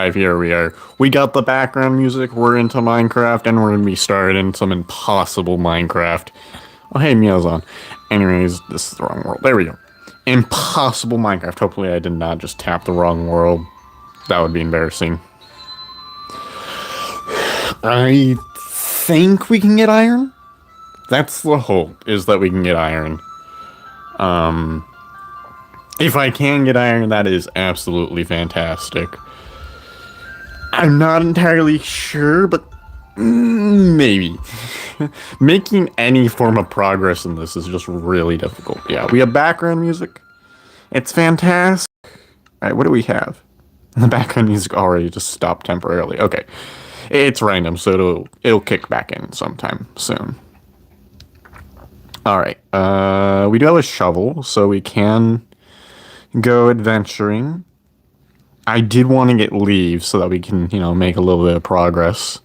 5, here we are. We got the background music, we're into Minecraft, and we're gonna be starting some impossible Minecraft. Oh, hey, Meow's on. Anyways, this is the wrong world. There we go. Impossible Minecraft. Hopefully I did not just tap the wrong world. That would be embarrassing. I think we can get iron? That's the hope, is that we can get iron. If I can get iron, that is absolutely fantastic. I'm not entirely sure, but maybe. Making any form of progress in this is just really difficult. Yeah, we have background music. It's fantastic. Alright, what do we have? The background music already just stopped temporarily. Okay. It's random, so it'll kick back in sometime soon. Alright, we do have a shovel, so we can go adventuring. I did want to get leaves so that we can, make a little bit of progress.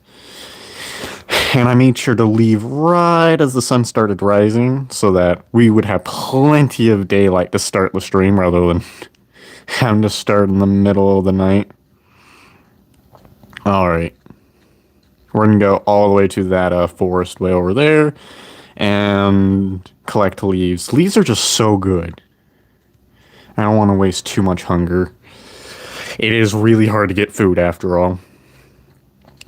And I made sure to leave right as the sun started rising so that we would have plenty of daylight to start the stream rather than having to start in the middle of the night. Alright. We're going to go all the way to that forest way over there and collect leaves. Leaves are just so good. I don't want to waste too much hunger. It is really hard to get food after all.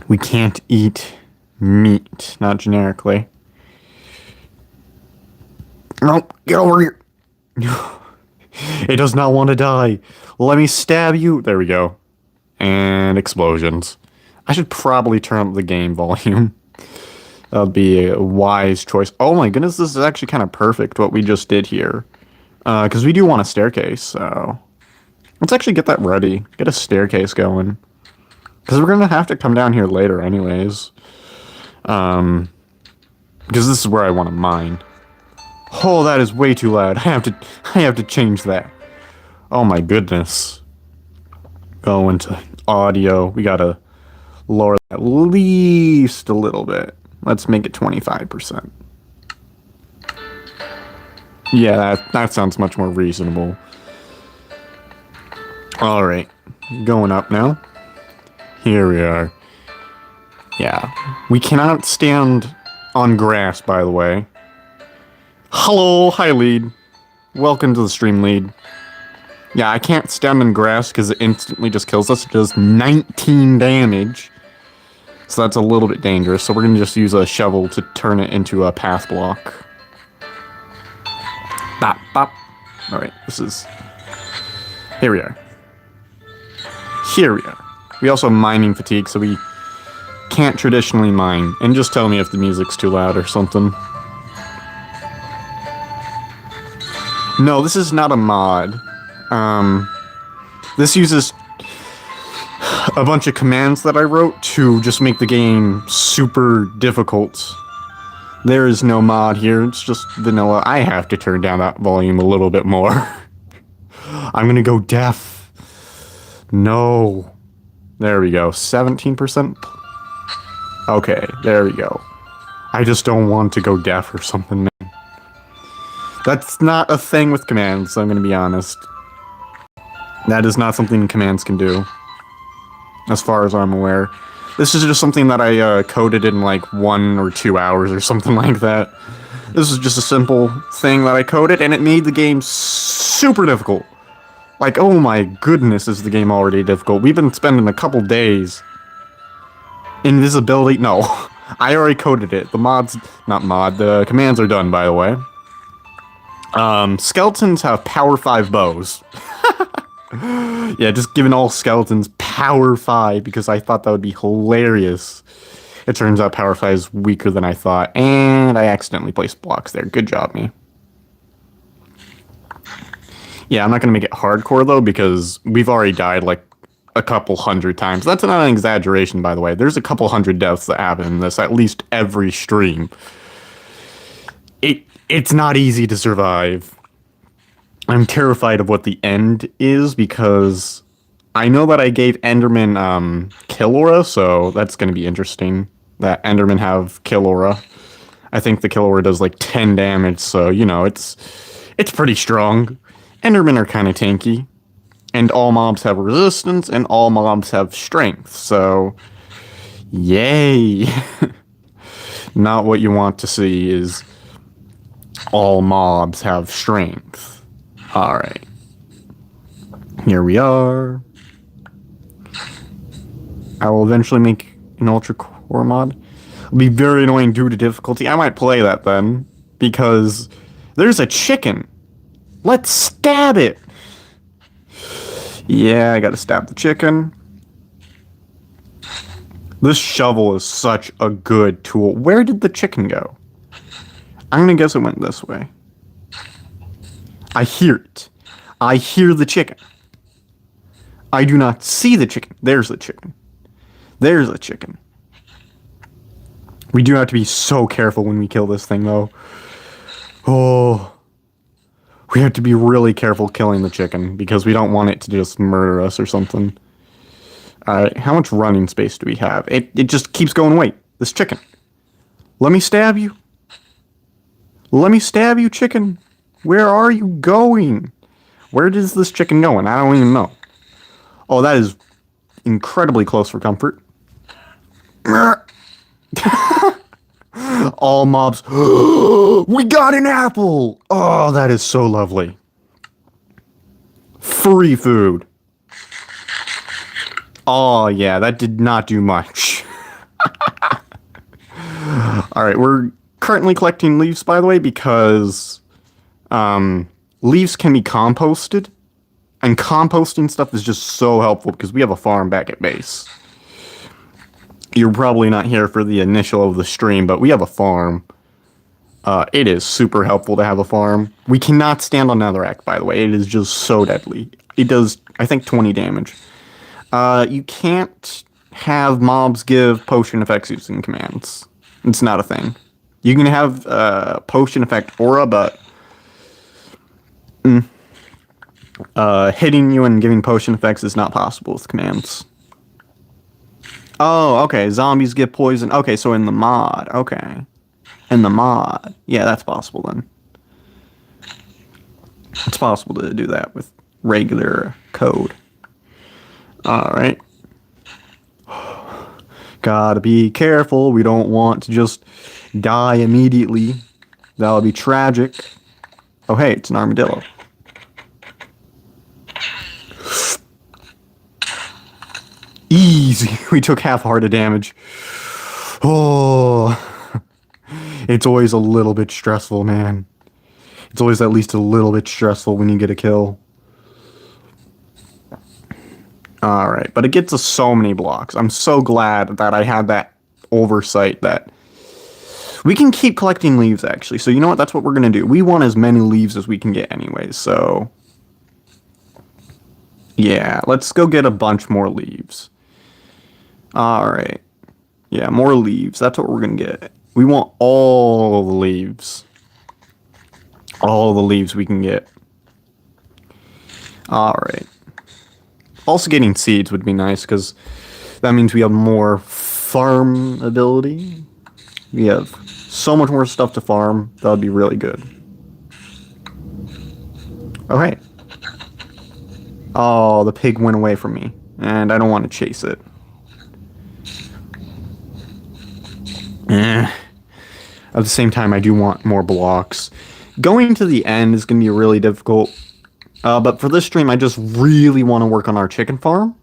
We can't eat meat, not generically. Nope, get over here. It does not want to die. Let me stab you. There we go. And explosions. I should probably turn up the game volume. That would be a wise choice. Oh my goodness, this is actually kind of perfect what we just did here. Because we do want a staircase, so... Let's actually get that ready. Get a staircase going. Because we're going to have to come down here later anyways. Because this is where I want to mine. Oh, that is way too loud. I have to change that. Oh my goodness. Go into audio. We gotta lower that at least a little bit. Let's make it 25%. Yeah, that sounds much more reasonable. Alright. Going up now. Here we are. Yeah. We cannot stand on grass, by the way. Hello, hi lead. Welcome to the stream, lead. Yeah, I can't stand on grass because it instantly just kills us. It does 19 damage. So that's a little bit dangerous. So we're going to just use a shovel to turn it into a path block. Bop, bop. Alright, this is... Here we are. Here we are. We also have mining fatigue, so we can't traditionally mine. And just tell me if the music's too loud or something. No, this is not a mod. This uses a bunch of commands that I wrote to just make the game super difficult. There is no mod here, it's just vanilla. I have to turn down that volume a little bit more. I'm gonna go deaf. No. There we go, 17%? Okay, there we go. I just don't want to go deaf or something, man. That's not a thing with commands, I'm gonna be honest. That is not something commands can do. As far as I'm aware. This is just something that I coded in like 1 or 2 hours or something like that. This is just a simple thing that I coded and it made the game super difficult. Like, oh my goodness, is the game already difficult. We've been spending a couple days. Invisibility, no. I already coded it. The mods, not mod, the commands are done, by the way. Skeletons have power 5 bows. Yeah, just giving all skeletons power 5 because I thought that would be hilarious. It turns out power 5 is weaker than I thought, and I accidentally placed blocks there. Good job, me. Yeah, I'm not going to make it hardcore, though, because we've already died, like, a couple hundred times. That's not an exaggeration, by the way. There's a couple hundred deaths that happen in this, at least every stream. It's not easy to survive. I'm terrified of what the end is, because I know that I gave Enderman, kill aura, so that's going to be interesting. That Enderman have kill aura. I think the kill aura does, like, 10 damage, so, it's pretty strong. Endermen are kind of tanky. And all mobs have resistance, and all mobs have strength, so yay. Not what you want to see is all mobs have strength. Alright. Here we are. I will eventually make an Ultra Core mod. It'll be very annoying due to difficulty. I might play that then, because there's a chicken. Let's stab it. Yeah, I gotta stab the chicken. This shovel is such a good tool. Where did the chicken go? I'm gonna guess it went this way. I hear it. I hear the chicken. I do not see the chicken. There's the chicken. There's the chicken. We do have to be so careful when we kill this thing, though. Oh. We have to be really careful killing the chicken, because we don't want it to just murder us or something. Alright, how much running space do we have? It just keeps going, wait, this chicken. Let me stab you. Let me stab you, chicken. Where are you going? Where is this chicken going? I don't even know. Oh, that is incredibly close for comfort. All mobs. We got an apple! Oh, that is so lovely. Free food. Oh, yeah, that did not do much. Alright, we're currently collecting leaves, by the way, because leaves can be composted. And composting stuff is just so helpful because we have a farm back at base. You're probably not here for the initial of the stream, but we have a farm. It is super helpful to have a farm. We cannot stand on Netherrack, by the way. It is just so deadly. It does, I think, 20 damage. You can't have mobs give potion effects using commands. It's not a thing. You can have potion effect aura, but hitting you and giving potion effects is not possible with commands. Oh, okay. Zombies get poison. Okay, so in the mod. Okay. In the mod. Yeah, that's possible then. It's possible to do that with regular code. Alright. Gotta be careful. We don't want to just die immediately. That would be tragic. Oh, hey, it's an armadillo. Easy. We took half heart of damage. Oh. It's always a little bit stressful, man. It's always at least a little bit stressful when you get a kill. Alright, but it gets us so many blocks. I'm so glad that I had that oversight that we can keep collecting leaves, actually. So you know what? That's what we're going to do. We want as many leaves as we can get anyways, so yeah, let's go get a bunch more leaves. Alright. Yeah, more leaves. That's what we're going to get. We want all the leaves. All the leaves we can get. Alright. Also getting seeds would be nice, because that means we have more farm ability. We have so much more stuff to farm. That would be really good. Alright. Oh, the pig went away from me, and I don't want to chase it. At the same time, I do want more blocks. Going to the end is going to be really difficult. But for this stream, I just really want to work on our chicken farm.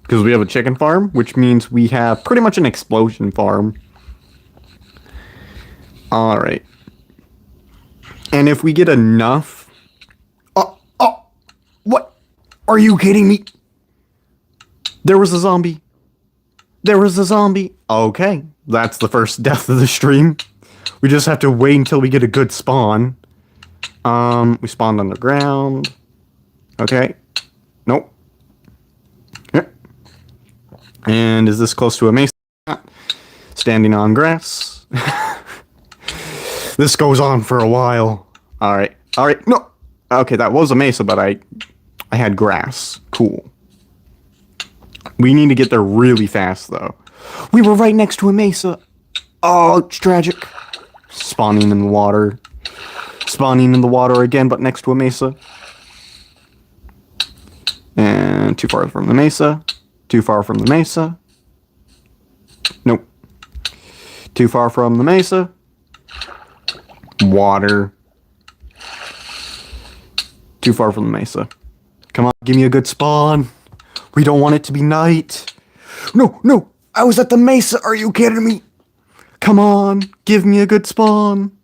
Because we have a chicken farm, which means we have pretty much an explosion farm. Alright. And if we get enough... Oh! What? Are you kidding me? There was a zombie. There was a zombie. Okay. That's the first death of the stream. We just have to wait until we get a good spawn. We spawned underground. Okay. Nope. Okay. And is this close to a mesa? Standing on grass. This goes on for a while. Alright. Alright. No. Okay, that was a mesa, but I had grass. Cool. We need to get there really fast, though. We were right next to a mesa. Oh, it's tragic. Spawning in the water. Spawning in the water again, but next to a mesa. And too far from the mesa. Too far from the mesa. Nope. Too far from the mesa. Water. Too far from the mesa. Come on, give me a good spawn. We don't want it to be night. No, no, I was at the mesa. Are you kidding me? Come on, give me a good spawn.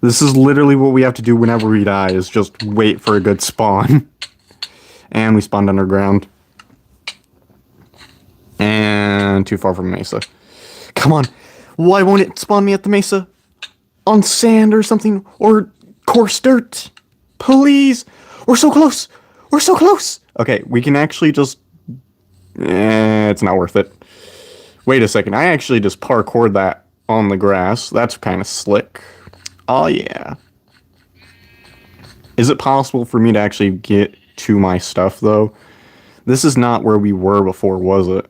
This is literally what we have to do whenever we die, is just wait for a good spawn. And we spawned underground. And too far from mesa. Come on, why won't it spawn me at the mesa? On sand or something, or coarse dirt. Please, we're so close. We're so close. Okay, we can actually just... it's not worth it. Wait a second, I actually just parkoured that on the grass. That's kind of slick. Oh, yeah. Is it possible for me to actually get to my stuff, though? This is not where we were before, was it?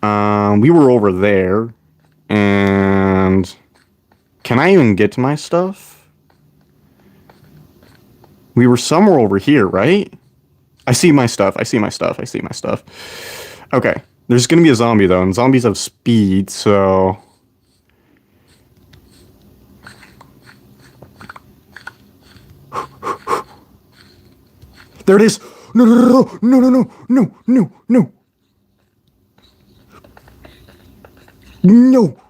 We were over there. And... can I even get to my stuff? We were somewhere over here, right? I see my stuff. I see my stuff. I see my stuff. Okay. There's going to be a zombie, though. And zombies have speed, so... there it is! No, no, no, no, no, no, no, no, no. No!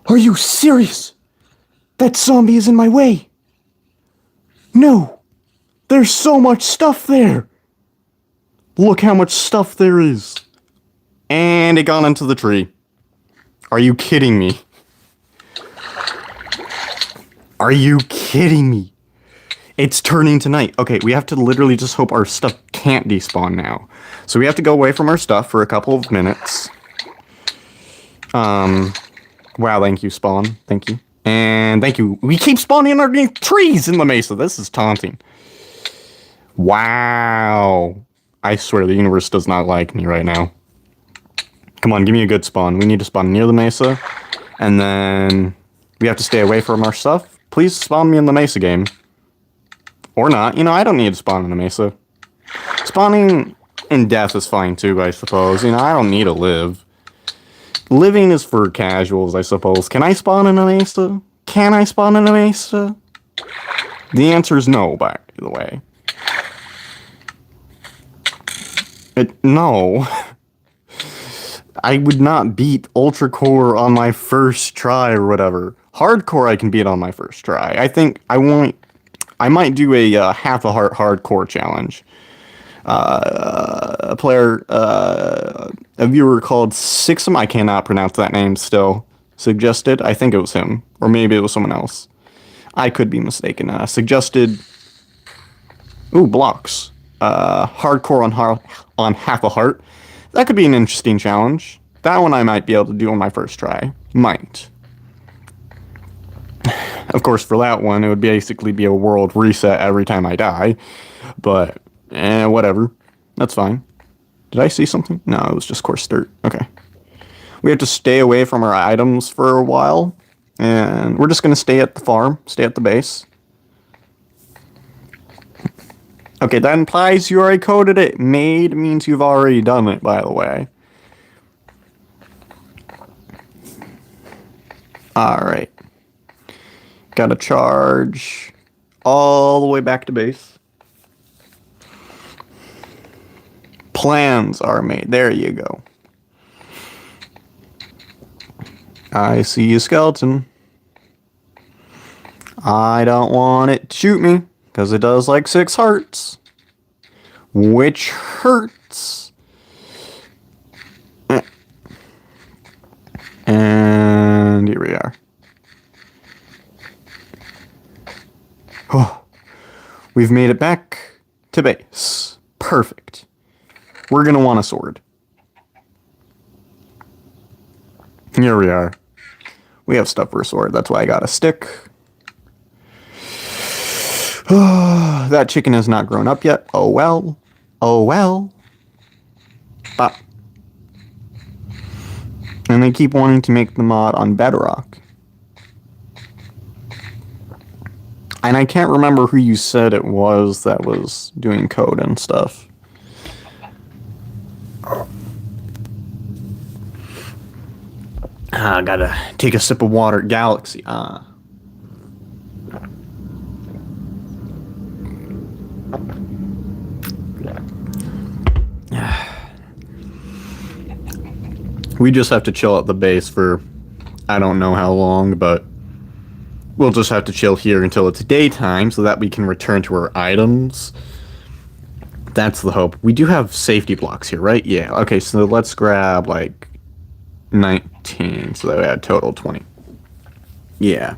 Are you serious? That zombie is in my way. No! There's so much stuff there! Look how much stuff there is. And it got into the tree. Are you kidding me? Are you kidding me? It's turning to night. Okay, we have to literally just hope our stuff can't despawn now. So we have to go away from our stuff for a couple of minutes. Wow, thank you, spawn. Thank you. And thank you. We keep spawning underneath trees in the mesa. This is taunting. Wow. I swear the universe does not like me right now. Come on, give me a good spawn. We need to spawn near the mesa. And then we have to stay away from our stuff. Please spawn me in the mesa game. Or not. You know, I don't need to spawn in the mesa. Spawning in death is fine too, I suppose. You know, I don't need to live. Living is for casuals, I suppose. Can I spawn in a mesa? Can I spawn in a mesa? The answer is no, by the way. No. I would not beat Ultra Core on my first try or whatever. Hardcore I can beat on my first try. I think I might do a half a heart hardcore challenge. A viewer called Sixum, I cannot pronounce that name still, suggested, I think it was him, or maybe it was someone else. I could be mistaken. Suggested, blocks. Hardcore on half a heart. That could be an interesting challenge. That one I might be able to do on my first try. Might. Of course, for that one, it would basically be a world reset every time I die. But, whatever. That's fine. Did I see something? No, it was just coarse dirt. Okay. We have to stay away from our items for a while. And we're just going to stay at the farm. Stay at the base. Okay, that implies you already coded it. Made means you've already done it, by the way. Alright. Gotta charge all the way back to base. Plans are made. There you go. I see a skeleton. I don't want it to shoot me, because it does like 6 hearts. Which hurts. And here we are. Oh, we've made it back to base. Perfect. We're going to want a sword. Here we are. We have stuff for a sword. That's why I got a stick. That chicken has not grown up yet. Oh well. Oh well. Bop. And they keep wanting to make the mod on Bedrock. And I can't remember who you said it was that was doing code and stuff. Gotta take a sip of water. Galaxy. We just have to chill at the base for I don't know how long, but we'll just have to chill here until it's daytime so that we can return to our items. That's the hope. We do have safety blocks here, right? Yeah. Okay, so let's grab like 19 so that we had total 20. Yeah.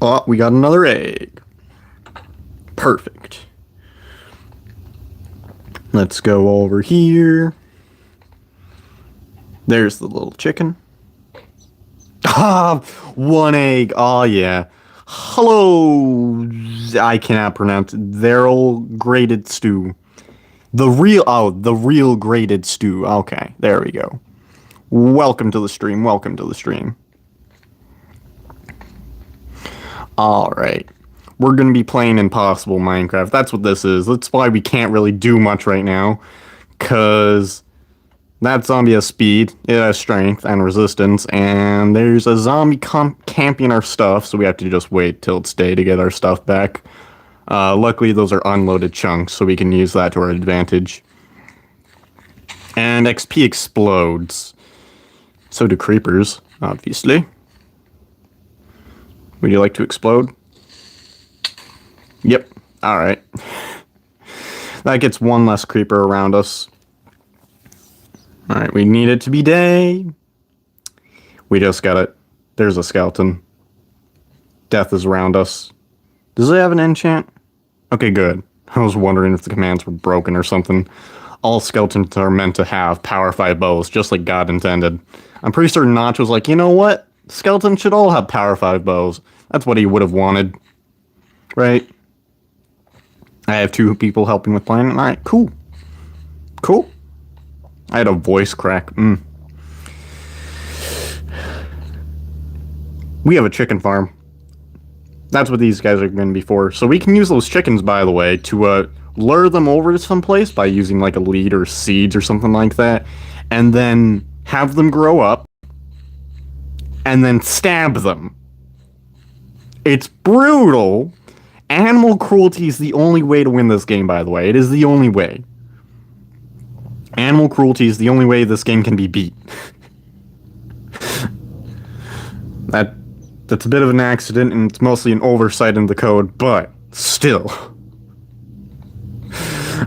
Oh, we got another egg. Perfect. Let's go over here. There's the little chicken. Ah, one egg. Oh, yeah. Hello. I cannot pronounce it. They're grated stew. The real grated stew. Okay, there we go. Welcome to the stream. Welcome to the stream. Alright. We're going to be playing Impossible Minecraft. That's what this is. That's why we can't really do much right now. Because that zombie has speed, it has strength and resistance, and there's a zombie camping our stuff, so we have to just wait till it's day to get our stuff back. Luckily, those are unloaded chunks, so we can use that to our advantage. And XP explodes. So do creepers, obviously. Would you like to explode? Yep. Alright. That gets one less creeper around us. Alright, we need it to be day. We just got it. There's a skeleton. Death is around us. Does it have an enchant? Okay, good. I was wondering if the commands were broken or something. All skeletons are meant to have power 5 bows, just like God intended. I'm pretty certain Notch was like, you know what? Skeletons should all have power 5 bows. That's what he would have wanted. Right? I have 2 people helping with playing. Alright, cool. Cool. I had a voice crack. We have a chicken farm. That's what these guys are going to be for. So we can use those chickens, by the way, to lure them over to someplace by using like a lead or seeds or something like that. And then have them grow up. And then stab them. It's brutal. Animal cruelty is the only way to win this game, by the way. It is the only way. Animal cruelty is the only way this game can be beat. That's a bit of an accident, and it's mostly an oversight in the code, but still.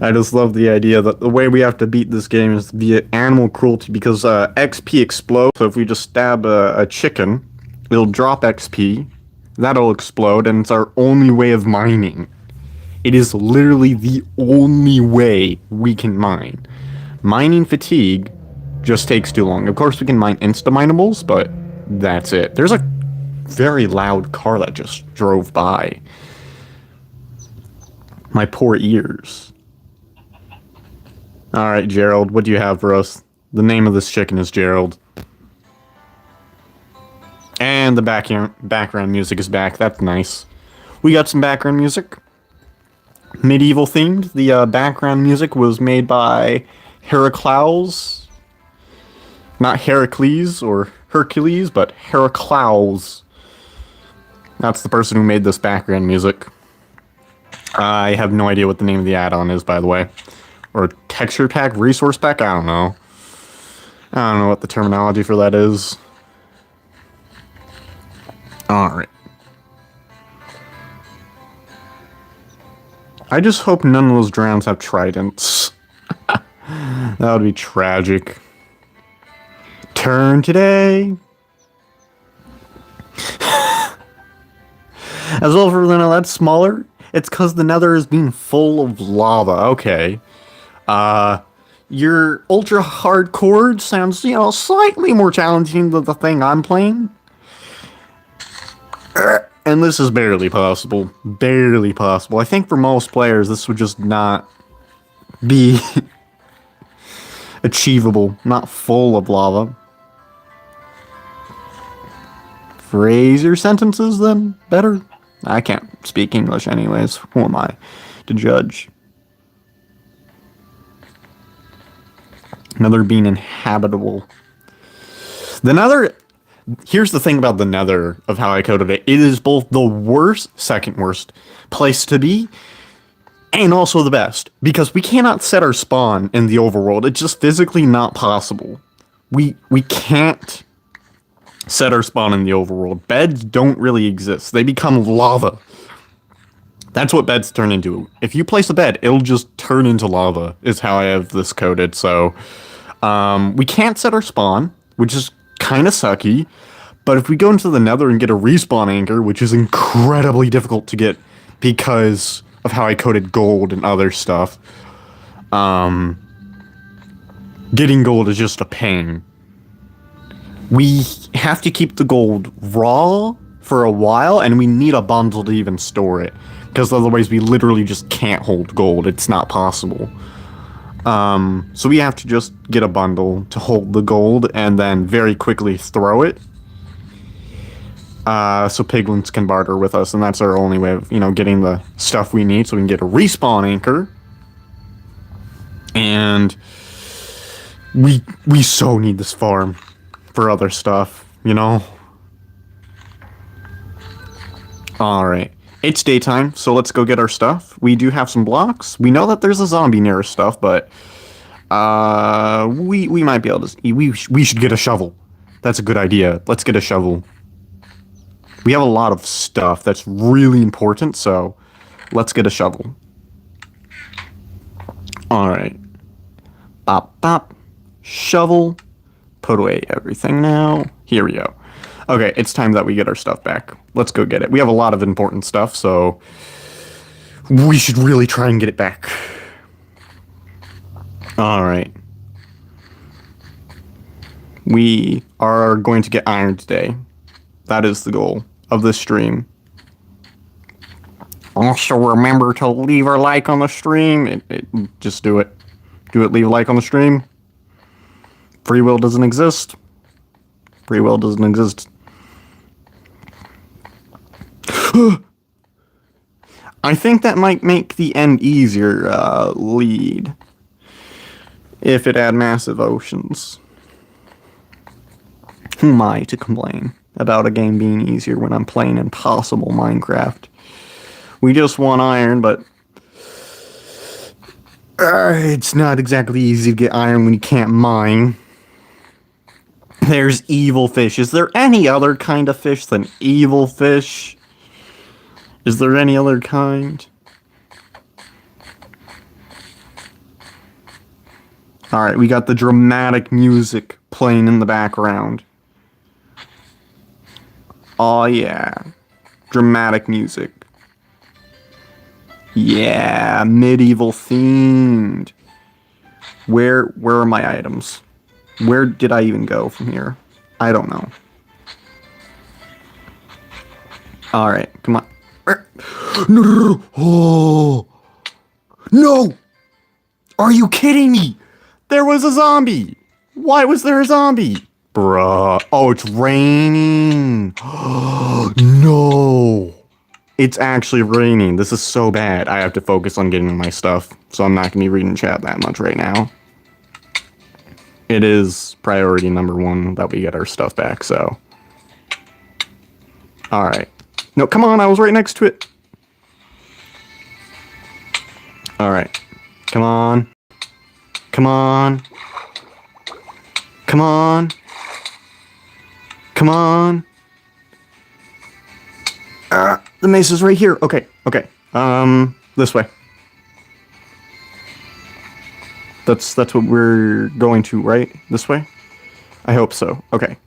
I just love the idea that the way we have to beat this game is via animal cruelty, because XP explodes, so if we just stab a chicken, it'll drop XP, that'll explode, and it's our only way of mining. It is literally the only way we can mine. Mining fatigue just takes too long. Of course, we can mine insta-minables, but that's it. There's a very loud car that just drove by. My poor ears. Alright, Gerald, what do you have for us? The name of this chicken is Gerald. And the background music is back. That's nice. We got some background music. Medieval themed. The background music was made by Heracles. Not Heracles or Hercules, but Heracles. That's the person who made this background music. I have no idea what the name of the add-on is, by the way. Or texture pack, resource pack, I don't know. I don't know what the terminology for that is. Alright. I just hope none of those drowns have tridents. That would be tragic. Turn today. As well for the nether, that's smaller. It's because the nether is being full of lava. Okay. Your ultra hardcore sounds, slightly more challenging than the thing I'm playing. And this is barely possible. Barely possible. I think for most players, this would just not be achievable. Not full of lava. phrase your sentences then better. I can't speak English anyways. Who am I to judge? Nether being inhabitable. The Nether... Here's the thing about the Nether of how I coded it. It is both the worst, second worst place to be, and also the best. Because we cannot set our spawn in the overworld. It's just physically not possible. We can't set our spawn in the overworld. Beds don't really exist. They become lava. That's what beds turn into. If you place a bed, it'll just turn into lava, is how I have this coded. So, we can't set our spawn, which is kind of sucky. But if we go into the Nether and get a respawn anchor, which is incredibly difficult to get because of how I coded gold and other stuff, getting gold is just a pain. We have to keep the gold raw for a while, and we need a bundle to even store it, because otherwise we literally just can't hold gold. It's not possible. So we have to just get a bundle to hold the gold, and then very quickly throw it. So piglins can barter with us, and that's our only way of, getting the stuff we need, so we can get a respawn anchor. And we so need this farm for other stuff, Alright. It's daytime, so let's go get our stuff. We do have some blocks. We know that there's a zombie near our stuff, but we might be able to... We should get a shovel. That's a good idea. Let's get a shovel. We have a lot of stuff that's really important, so let's get a shovel. Alright. Bop, bop. Shovel. Put away everything now. Here we go. Okay, it's time that we get our stuff back. Let's go get it. We have a lot of important stuff, so we should really try and get it back. Alright. We are going to get iron today. That is the goal of this stream. Also remember to leave a like on the stream. Just do it. Do it, leave a like on the stream. Free will doesn't exist. Free will doesn't exist. I think that might make the end easier, lead. If it had massive oceans. Who am I to complain about a game being easier when I'm playing impossible Minecraft? We just want iron, but it's not exactly easy to get iron when you can't mine. There's evil fish. Is there any other kind of fish than evil fish? Is there any other kind? Alright, we got the dramatic music playing in the background. Oh yeah. Dramatic music. Yeah, medieval themed. Where are my items? Where did I even go from here? I don't know. Alright, come on. No! Oh! No! Are you kidding me? There was a zombie! Why was there a zombie? Bruh. Oh, it's raining. No! It's actually raining. This is so bad. I have to focus on getting my stuff, so I'm not going to be reading chat that much right now. It is priority number one that we get our stuff back, so. Alright. No, come on, I was right next to it. Alright. Come on. Come on. Come on. Come on. The mace is right here. Okay, okay. This way. That's what we're going to, right? This way? I hope so. Okay.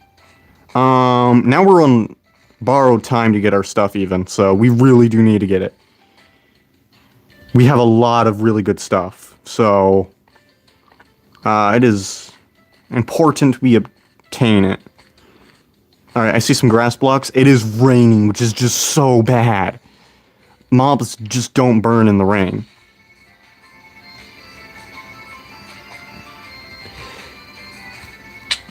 Now we're on borrowed time to get our stuff even, so we really do need to get it. We have a lot of really good stuff, so it is important we obtain it. Alright, I see some grass blocks. It is raining, which is just so bad. Mobs just don't burn in the rain.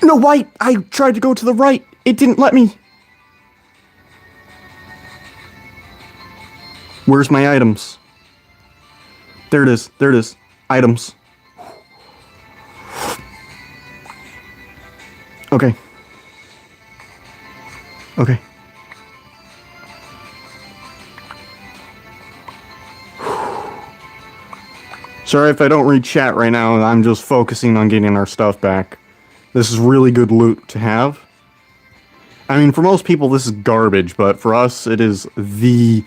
No, why? I tried to go to the right. It didn't let me. Where's my items? There it is. There it is. Items. Okay. Okay. Sorry if I don't read chat right now. I'm just focusing on getting our stuff back. This is really good loot to have. I mean, for most people, this is garbage, but for us, it is the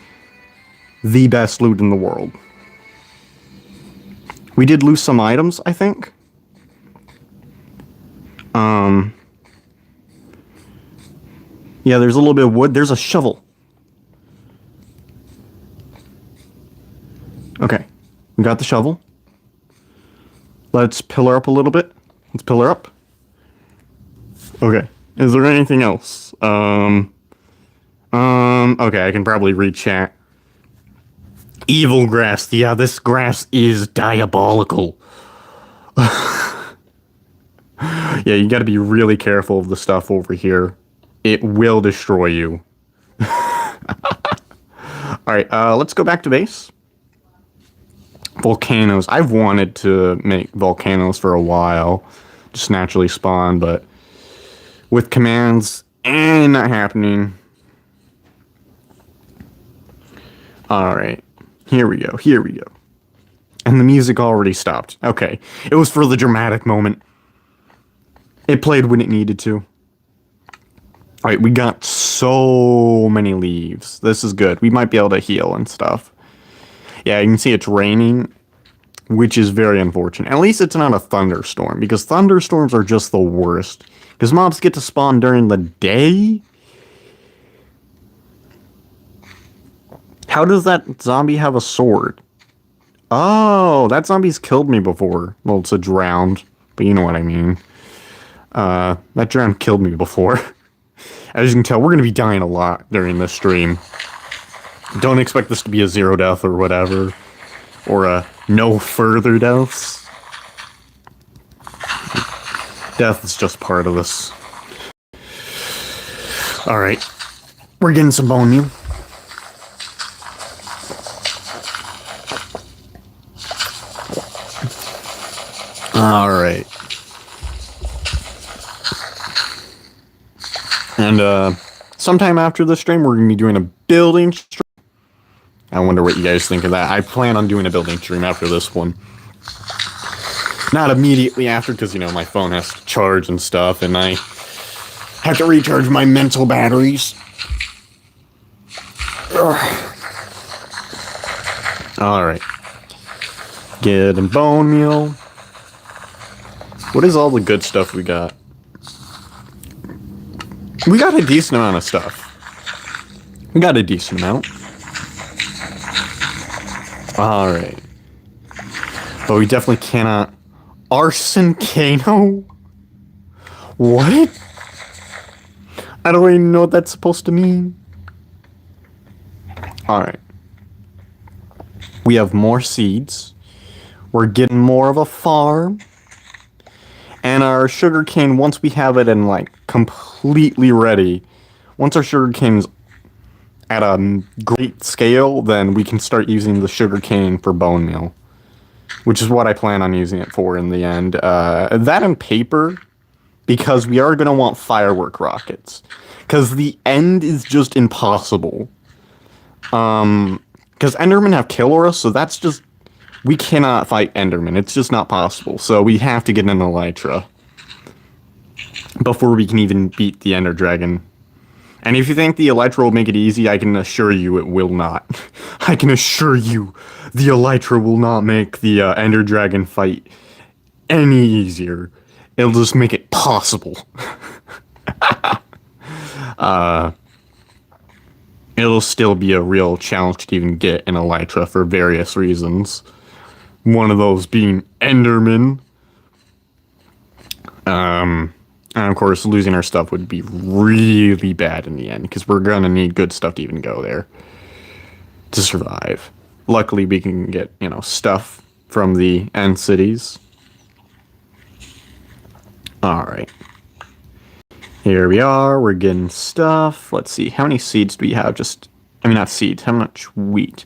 best loot in the world. We did lose some items, I think. Yeah, there's a little bit of wood. There's a shovel. Okay, we got the shovel. Let's pillar up a little bit. Let's pillar up. Okay, is there anything else? Okay, I can probably read chat. Evil grass. Yeah, this grass is diabolical. Yeah, you gotta be really careful of the stuff over here. It will destroy you. Alright, let's go back to base. Volcanoes. I've wanted to make volcanoes for a while. Just naturally spawn, but with commands, not happening. Alright. Here we go. Here we go. And the music already stopped. Okay. It was for the dramatic moment. It played when it needed to. Alright, we got so many leaves. This is good. We might be able to heal and stuff. Yeah, you can see it's raining, which is very unfortunate. At least it's not a thunderstorm, because thunderstorms are just the worst. Because mobs get to spawn during the day? How does that zombie have a sword? Oh, that zombie's killed me before. Well, it's a drowned, but you know what I mean. That drowned killed me before. As you can tell, we're going to be dying a lot during this stream. Don't expect this to be a 0 death or whatever. Or a no further deaths. Death is just part of this. Alright. We're getting some bone meal. Alright. And, sometime after the stream, we're going to be doing a building stream. I wonder what you guys think of that. I plan on doing a building stream after this one. Not immediately after, because, you know, my phone has to charge and stuff, and I have to recharge my mental batteries. Alright. Getting bone meal. What is all the good stuff we got? We got a decent amount of stuff. We got a decent amount. Alright. But we definitely cannot... Arsencano? What? I don't even know what that's supposed to mean. Alright. We have more seeds. We're getting more of a farm. And our sugarcane, once we have it in, like, completely ready, once our sugarcane's at a great scale, then we can start using the sugarcane for bone meal. Which is what I plan on using it for in the end. That and paper, because we are going to want firework rockets. Because the end is just impossible. Because Endermen have kill aura, so that's just... We cannot fight Enderman. It's just not possible. So we have to get an Elytra before we can even beat the Ender Dragon. And if you think the Elytra will make it easy, I can assure you it will not. I can assure you the Elytra will not make the Ender Dragon fight any easier. It'll just make it possible. It'll still be a real challenge to even get an Elytra for various reasons. One of those being Enderman. And of course, losing our stuff would be really bad in the end, because we're gonna need good stuff to even go there to survive. Luckily, we can get, you know, stuff from the end cities. Alright. Here we are, we're getting stuff. Let's see, how many seeds do we have? Not seeds, how much wheat?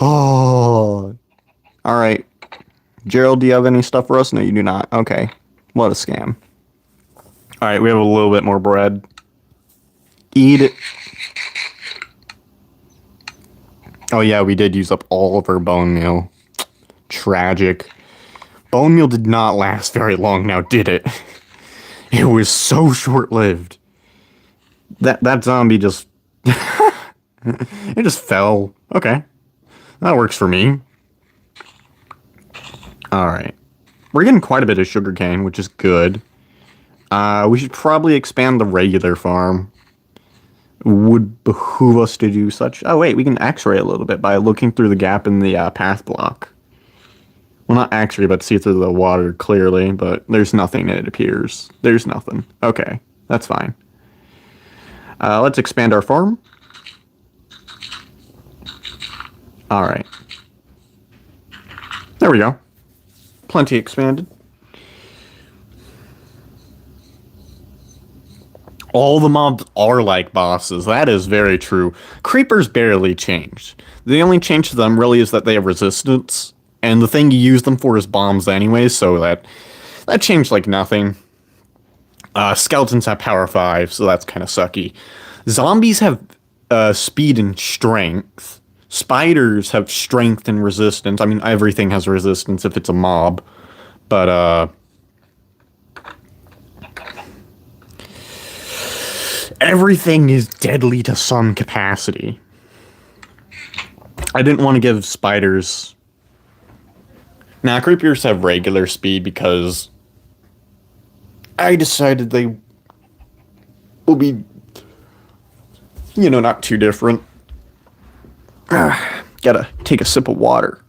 Oh. Alright. Gerald, do you have any stuff for us? No, you do not. Okay. What a scam. Alright, we have a little bit more bread. Eat it. Oh yeah, we did use up all of our bone meal. Tragic. Bone meal did not last very long now, did it? It was so short-lived. That zombie just... it just fell. Okay. That works for me. Alright. We're getting quite a bit of sugarcane, which is good. We should probably expand the regular farm. Would behoove us to do such. Oh wait, we can x-ray a little bit by looking through the gap in the path block. Well, not x-ray, but see through the water clearly, but there's nothing, it appears. There's nothing. Okay, that's fine. Let's expand our farm. Alright. There we go. Plenty expanded. All the mobs are like bosses. That is very true. Creepers barely changed. The only change to them really is that they have resistance. And the thing you use them for is bombs anyways, so that changed like nothing. Skeletons have power 5, so that's kind of sucky. Zombies have speed and strength. Spiders have strength and resistance. I mean, everything has resistance if it's a mob. But, everything is deadly to some capacity. I didn't want to give spiders... Nah, creepers have regular speed because I decided they will be, you know, not too different. Gotta take a sip of water.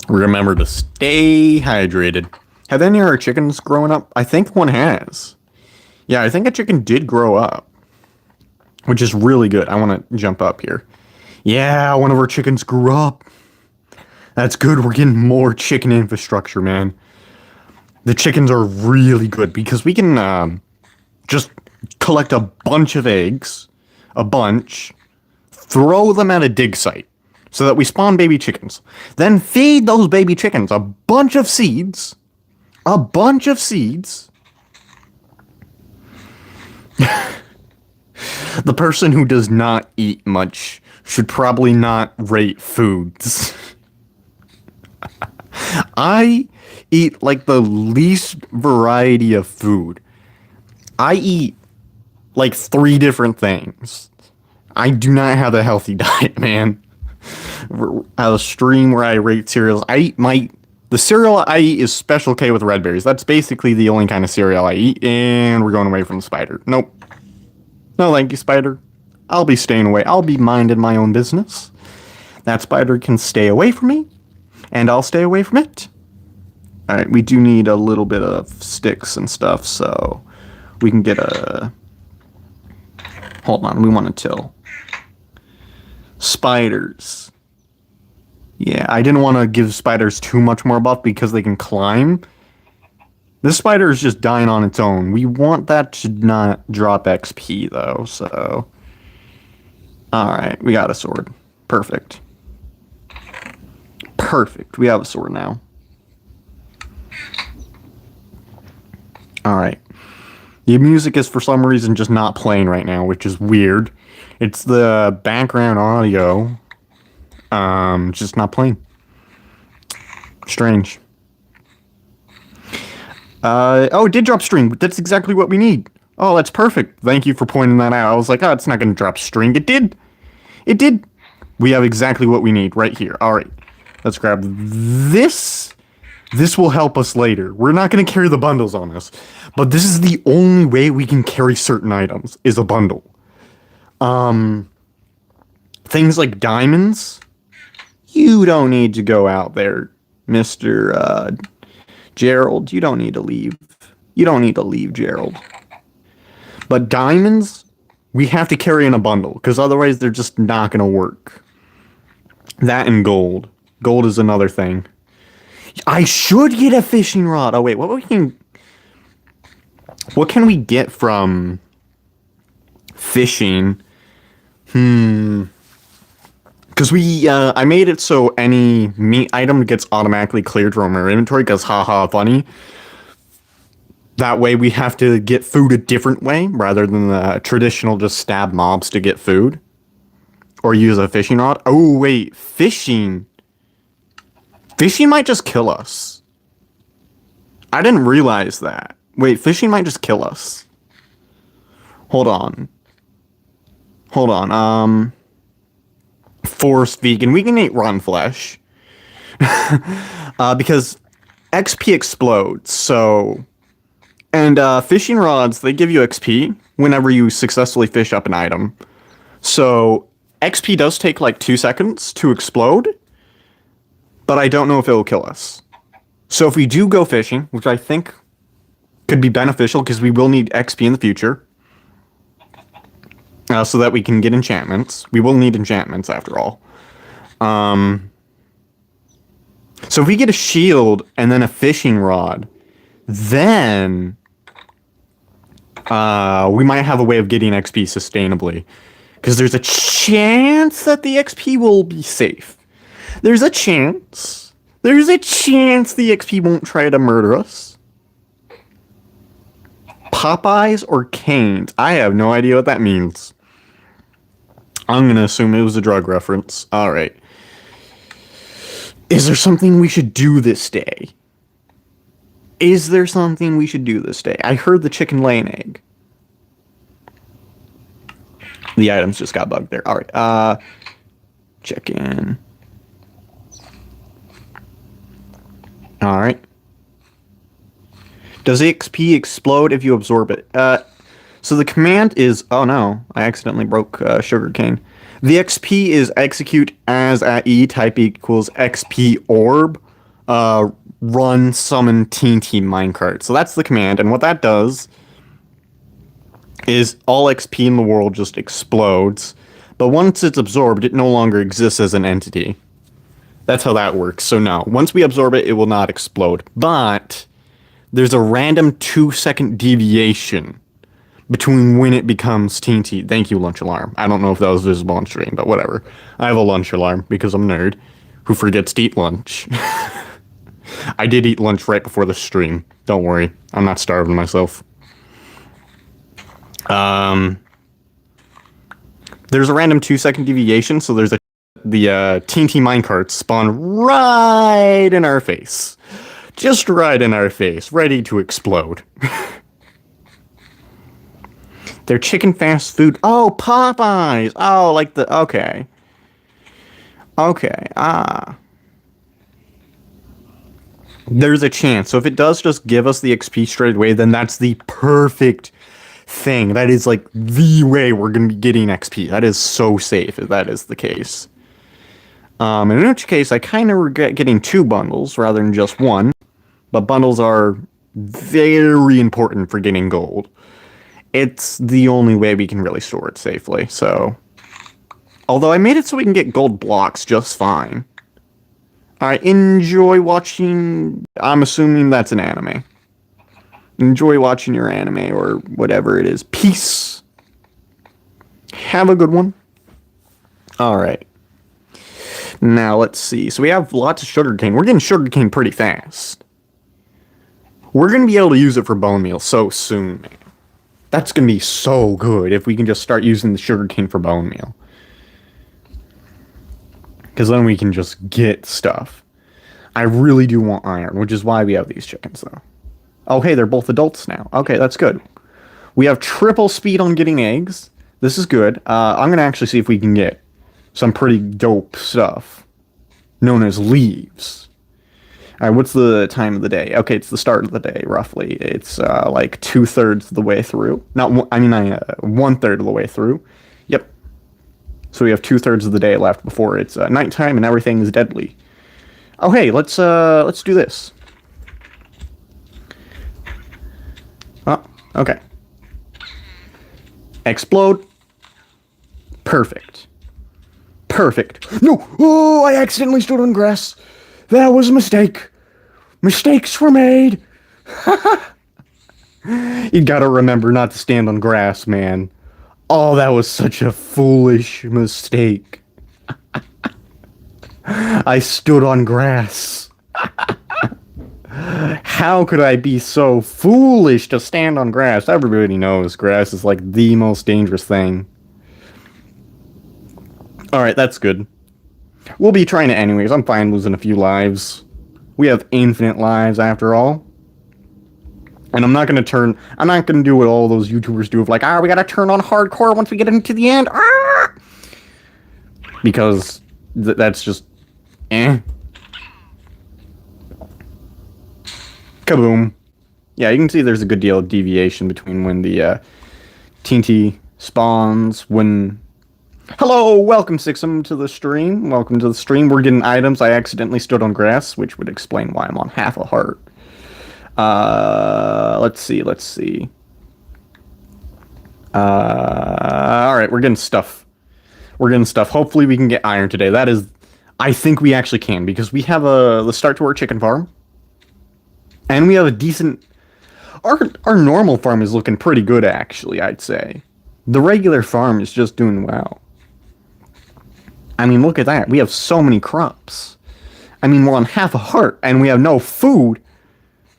Remember to stay hydrated. Have any of our chickens grown up? I think one has. Yeah, I think a chicken did grow up. Which is really good. I want to jump up here. Yeah, one of our chickens grew up. That's good. We're getting more chicken infrastructure, man. The chickens are really good because we can just collect a bunch of eggs, a bunch, throw them at a dig site so that we spawn baby chickens. Then feed those baby chickens a bunch of seeds. A bunch of seeds. The person who does not eat much should probably not rate foods. I eat like the least variety of food. I eat like 3 different things. I do not have a healthy diet, man. At a stream where I rate cereals, the cereal I eat is Special K with red berries. That's basically the only kind of cereal I eat, and we're going away from the spider. Nope. No thank you, spider. I'll be staying away. I'll be minding my own business. That spider can stay away from me, and I'll stay away from it. Alright, we do need a little bit of sticks and stuff, so we can get a... Hold on, we want to till. Spiders. Yeah, I didn't want to give spiders too much more buff because they can climb. This spider is just dying on its own. We want that to not drop XP, though, so... Alright, we got a sword. Perfect. Perfect, we have a sword now. Alright. The music is for some reason just not playing right now, which is weird. It's the background audio. Just not playing. Strange. Oh, it did drop string. That's exactly what we need. Oh, that's perfect. Thank you for pointing that out. I was like, oh, it's not going to drop string. It did. It did. We have exactly what we need right here. All right. Let's grab this. This will help us later. We're not going to carry the bundles on us. But this is the only way we can carry certain items, is a bundle. Things like diamonds. You don't need to go out there, Mr. Gerald. You don't need to leave. You don't need to leave, Gerald. But diamonds, we have to carry in a bundle, because otherwise they're just not going to work. That and gold. Gold is another thing. I should get a fishing rod. Oh, wait, what can we get from fishing Because I made it so any meat item gets automatically cleared from our inventory, because haha, funny. That way we have to get food a different way, rather than the traditional just stab mobs to get food. Or use a fishing rod. Oh, wait, fishing. Fishing might just kill us. I didn't realize that. Wait, fishing might just kill us. Hold on. Forced vegan. We can eat rotten flesh. Because XP explodes, so... And fishing rods, they give you XP whenever you successfully fish up an item. So, XP does take like 2 seconds to explode, but I don't know if it will kill us. So if we do go fishing, which I think could be beneficial because we will need XP in the future, so that we can get enchantments. We will need enchantments after all. So if we get a shield and then a fishing rod, then we might have a way of getting XP sustainably. Because there's a chance that the XP will be safe. There's a chance. There's a chance the XP won't try to murder us. Popeyes or Cane's? I have no idea what that means. I'm going to assume it was a drug reference. Alright. Is there something we should do this day? Is there something we should do this day? I heard the chicken lay an egg. The items just got bugged there. Alright, check in. Alright. Does XP explode if you absorb it? So the command is... Oh no, I accidentally broke sugarcane. The XP is execute as at E type equals XP orb. Run summon TNT minecart. So that's the command, and what that does is all XP in the world just explodes, but once it's absorbed, it no longer exists as an entity. That's how that works. So no, once we absorb it, it will not explode. But there's a random 2-second deviation between when it becomes TNT. Thank you, lunch alarm. I don't know if that was visible on stream, but whatever. I have a lunch alarm because I'm a nerd who forgets to eat lunch. I did eat lunch right before the stream. Don't worry. I'm not starving myself. There's a random 2-second deviation, so there's the TNT minecarts spawn right in our face. Just right in our face, ready to explode. They're chicken fast food. Oh, Popeyes! Oh, like the... Okay. Okay, There's a chance. So if it does just give us the XP straight away, then that's the perfect thing. That is like the way we're going to be getting XP. That is so safe if that is the case. In which case, I kind of regret getting 2 bundles rather than just 1. But bundles are very important for getting gold. It's the only way we can really store it safely, so... Although I made it so we can get gold blocks just fine. Alright, enjoy watching... I'm assuming that's an anime. Enjoy watching your anime, or whatever it is. Peace! Have a good one. Alright. Now, let's see. So we have lots of sugarcane. We're getting sugarcane pretty fast. We're going to be able to use it for bone meal so soon, man. That's going to be so good if we can just start using the sugarcane for bone meal. Because then we can just get stuff. I really do want iron, which is why we have these chickens, though. Okay, they're both adults now. Okay, that's good. We have triple speed on getting eggs. This is good. I'm going to actually see if we can get some pretty dope stuff known as leaves. Alright, what's the time of the day? Okay, it's the start of the day, roughly. It's like 2/3 of the way through. Not, 1/3 of the way through. Yep. So we have 2/3 of the day left before it's nighttime and everything is deadly. Oh hey, let's do this. Oh, okay. Explode. Perfect. Perfect. No! Oh, I accidentally stood on grass. That was a mistake. Mistakes were made. You gotta remember not to stand on grass, man. Oh, that was such a foolish mistake. I stood on grass. How could I be so foolish to stand on grass? Everybody knows grass is like the most dangerous thing. Alright, that's good. We'll be trying it anyways. I'm fine losing a few lives. We have infinite lives after all. And I'm not gonna do what all those YouTubers do of like, we gotta turn on hardcore once we get into the end. Because that's just, Kaboom. Yeah, you can see there's a good deal of deviation between when the TNT spawns, when... Hello, welcome Sixum to the stream. Welcome to the stream. We're getting items. I accidentally stood on grass, which would explain why I'm on half a heart. Let's see. Alright, we're getting stuff. Hopefully we can get iron today. That is... I think we actually can, because we have the start to our chicken farm. And we have a decent... Our normal farm is looking pretty good, actually, I'd say. The regular farm is just doing well. I mean, look at that. We have so many crops. I mean, we're on half a heart, and we have no food.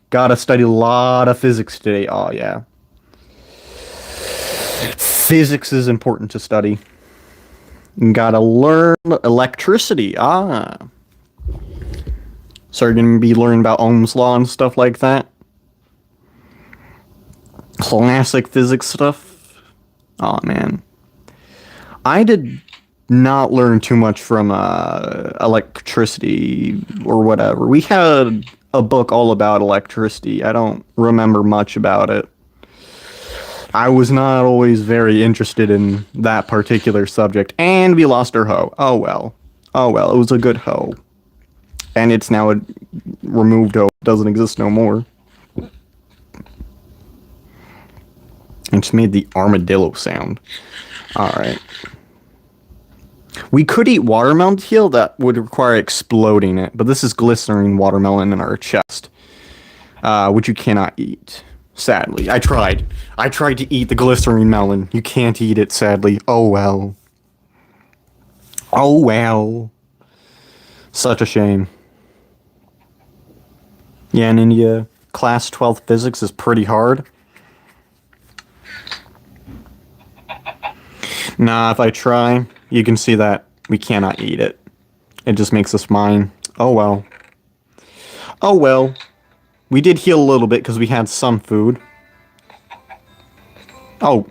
Gotta study a lot of physics today. Oh, yeah. Physics is important to study. Gotta learn electricity. So you're gonna be learning about Ohm's law and stuff like that? Classic physics stuff? Oh, man. I did not learn too much from electricity or whatever. We had a book all about electricity. I don't remember much about it. I was not always very interested in that particular subject. And we lost our hoe. Oh well. It was a good hoe. And it's now a removed hoe. It doesn't exist no more. It just made the armadillo sound. Alright. We could eat watermelon to heal. That would require exploding it. But this is glycerine watermelon in our chest. Which you cannot eat. Sadly. I tried to eat the glycerine melon. You can't eat it, sadly. Oh well. Such a shame. Yeah, in India, class 12th physics is pretty hard. Nah, if I try, you can see that we cannot eat it. It just makes us mine. Oh well. We did heal a little bit because we had some food. Oh.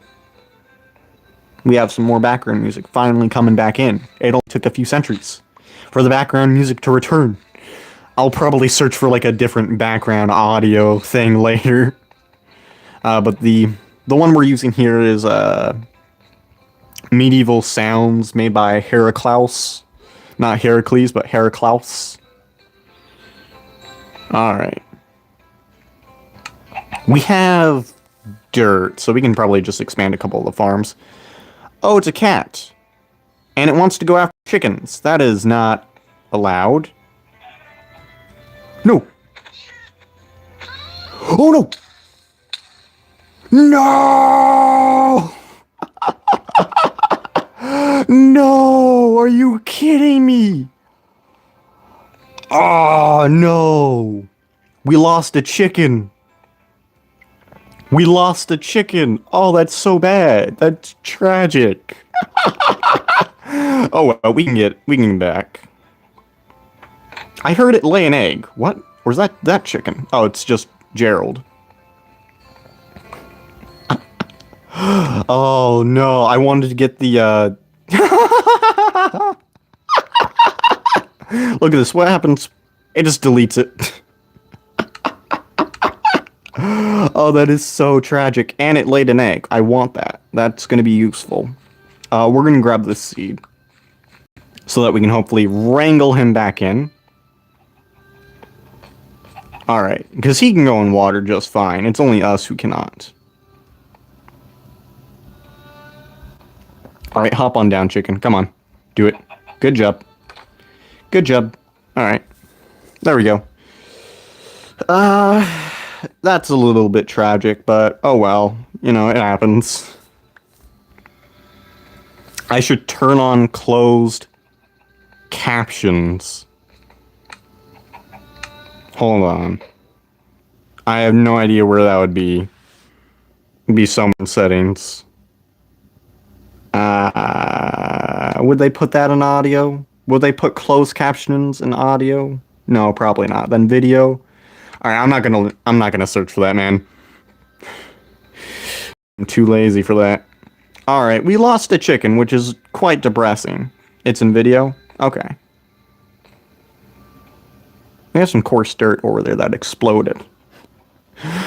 We have some more background music finally coming back in. It only took a few centuries for the background music to return. I'll probably search for like a different background audio thing later. But the one we're using here is medieval sounds made by Heraclaus. Not Heracles, but Heraclaus. Alright. We have dirt, so we can probably just expand a couple of the farms. Oh, it's a cat. And it wants to go after chickens. That is not allowed. No. Oh, no. No! No! Are you kidding me? Oh, no. We lost a chicken. Oh, that's so bad. That's tragic. Oh, well, we can get back. I heard it lay an egg. What? Where's that chicken? Oh, it's just Gerald. Oh, no. I wanted to get the, Look at this. What happens? It just deletes it. Oh, that is so tragic. And it laid an egg. I want that. That's going to be useful. We're going to grab this seed. So that we can hopefully wrangle him back in. Alright. Because he can go in water just fine. It's only us who cannot. Alright, hop on down, chicken. Come on. Do it. Good job. Alright. There we go. That's a little bit tragic, but oh well. You know, it happens. I should turn on closed captions. Hold on. I have no idea where that would be. It'd be somewhere in settings. Would they put that in audio? Would they put closed captions in audio? No, probably not. Then video. All right, I'm not gonna search for that, man. I'm too lazy for that. All right, we lost a chicken, which is quite depressing. It's in video? Okay. We have some coarse dirt over there that exploded.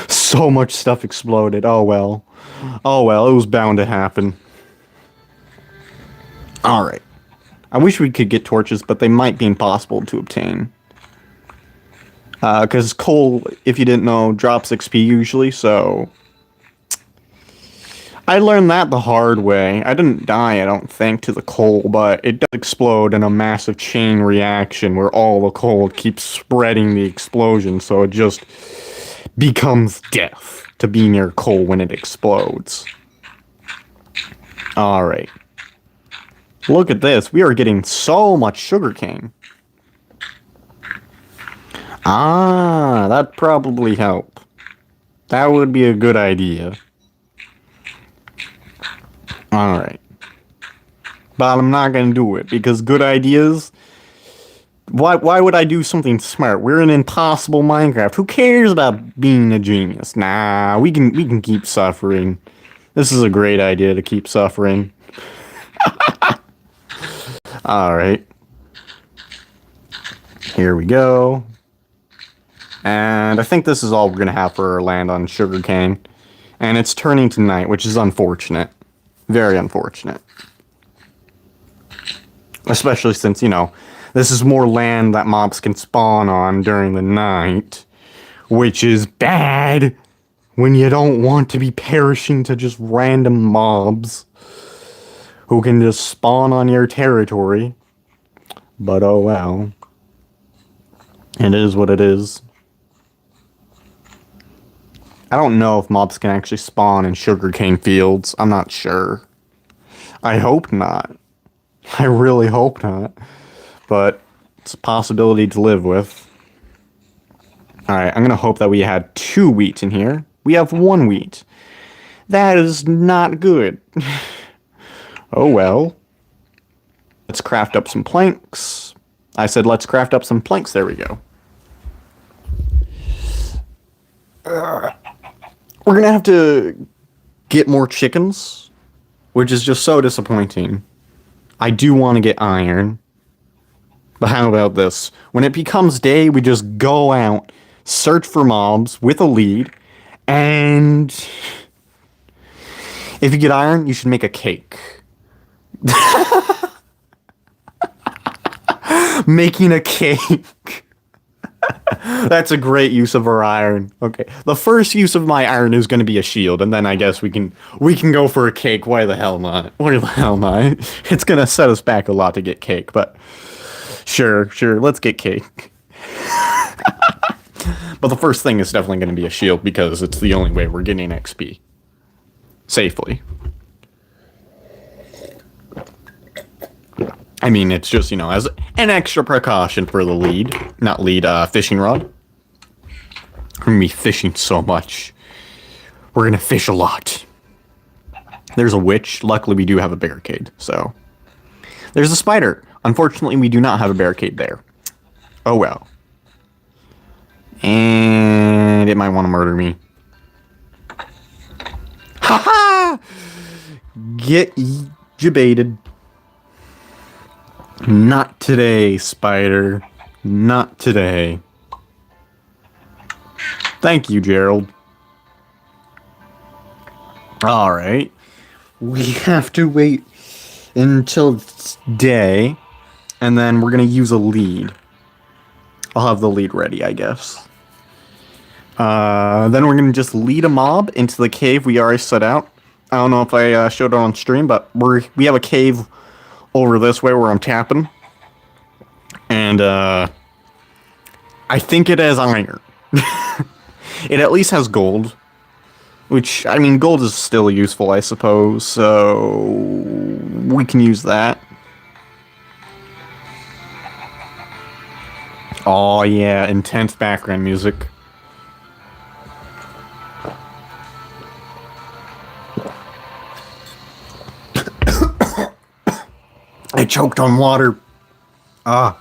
So much stuff exploded. Oh well. Oh well, it was bound to happen. Alright. I wish we could get torches, but they might be impossible to obtain. Because coal, if you didn't know, drops XP usually, so... I learned that the hard way. I didn't die, I don't think, to the coal, but it does explode in a massive chain reaction where all the coal keeps spreading the explosion, so it just becomes death to be near coal when it explodes. Alright. Look at this. We are getting so much sugarcane. Ah, that'd probably help. That would be a good idea. Alright. But I'm not gonna do it, because good ideas... Why would I do something smart? We're in impossible Minecraft. Who cares about being a genius? Nah, we can keep suffering. This is a great idea to keep suffering. Alright. Here we go. And I think this is all we're going to have for our land on sugarcane. And it's turning to night, which is unfortunate. Very unfortunate. Especially since, you know, this is more land that mobs can spawn on during the night. Which is bad when you don't want to be perishing to just random mobs who can just spawn on your territory. But oh well. It is what it is. I don't know if mobs can actually spawn in sugarcane fields. I'm not sure. I hope not. I really hope not. But it's a possibility to live with. Alright, I'm gonna hope that we had 2 wheat in here. We have 1 wheat. That is not good. Oh well. Let's craft up some planks. I said let's craft up some planks. There we go. We're gonna have to get more chickens, which is just so disappointing. I do want to get iron. But how about this? When it becomes day, we just go out, search for mobs with a lead, and if you get iron, you should make a cake. Making a cake. That's a great use of our iron. Okay. The first use of my iron is going to be a shield, and then I guess we can go for a cake. Why the hell not? Why the hell not? It's going to set us back a lot to get cake, but sure, let's get cake. But the first thing is definitely going to be a shield because it's the only way we're getting XP. Safely. I mean, it's just, you know, as an extra precaution for the lead. Not lead, fishing rod. We're gonna be fishing so much. We're gonna fish a lot. There's a witch. Luckily, we do have a barricade, so. There's a spider. Unfortunately, we do not have a barricade there. Oh well. And it might want to murder me. Ha ha! Get jebaited. Not today, spider. Not today. Thank you, Gerald. Alright. We have to wait until it's day. And then we're going to use a lead. I'll have the lead ready, I guess. Then we're going to just lead a mob into the cave we already set out. I don't know if I showed it on stream, but we have a cave over this way where I'm tapping. And, I think it has iron. It at least has gold. Which, I mean, gold is still useful, I suppose, so we can use that. Oh yeah, intense background music. I choked on water. Ah.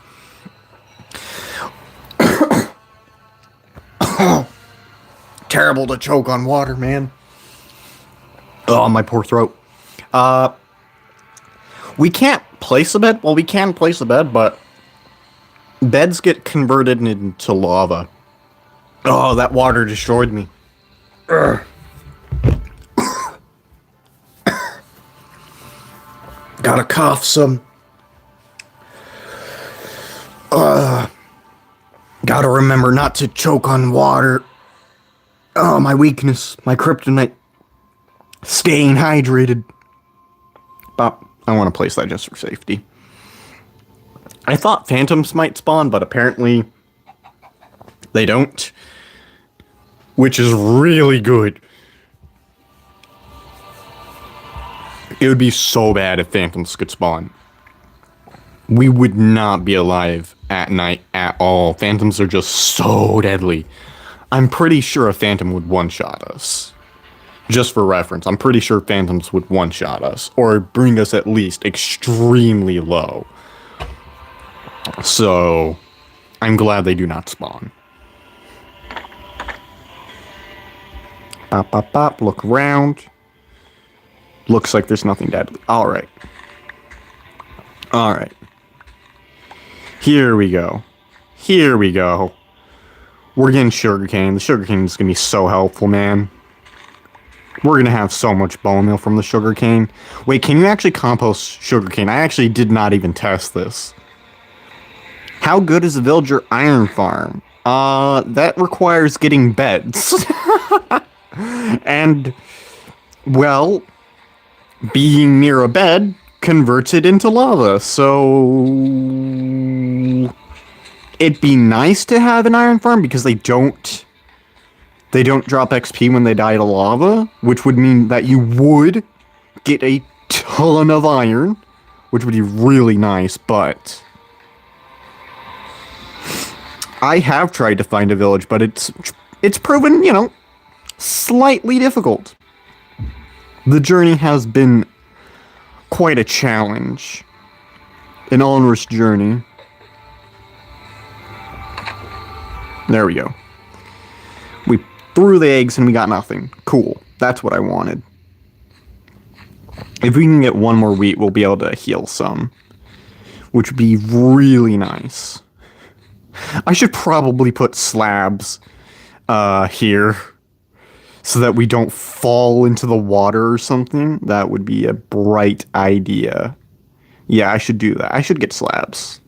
Terrible to choke on water, man. Oh, my poor throat. We can't place a bed. Well, we can place a bed, but beds get converted into lava. Oh, that water destroyed me. Gotta cough some. Gotta remember not to choke on water. Oh, my weakness, my kryptonite. Staying hydrated. But I want to place that just for safety. I thought phantoms might spawn, but apparently they don't. Which is really good. It would be so bad if phantoms could spawn. We would not be alive at night at all. Phantoms are just so deadly. I'm pretty sure a phantom would one-shot us. Just for reference, I'm pretty sure phantoms would one-shot us. Or bring us at least extremely low. So, I'm glad they do not spawn. Bop, bop, bop. Look around. Looks like there's nothing deadly. Alright. Alright. Here we go. Here we go. We're getting sugarcane. The sugarcane is going to be so helpful, man. We're going to have so much bone meal from the sugarcane. Wait, can you actually compost sugarcane? I actually did not even test this. How good is the villager iron farm? That requires getting beds. And, well, being near a bed converts it into lava, so it'd be nice to have an iron farm because they don't drop XP when they die to lava, which would mean that you would get a ton of iron, which would be really nice, but I have tried to find a village, but it's proven, slightly difficult. The journey has been quite a challenge. An onerous journey. There we go. We threw the eggs and we got nothing. Cool. That's what I wanted. If we can get one more wheat, we'll be able to heal some. Which would be really nice. I should probably put slabs here. So that we don't fall into the water or something. That would be a bright idea. Yeah, I should do that. I should get slabs.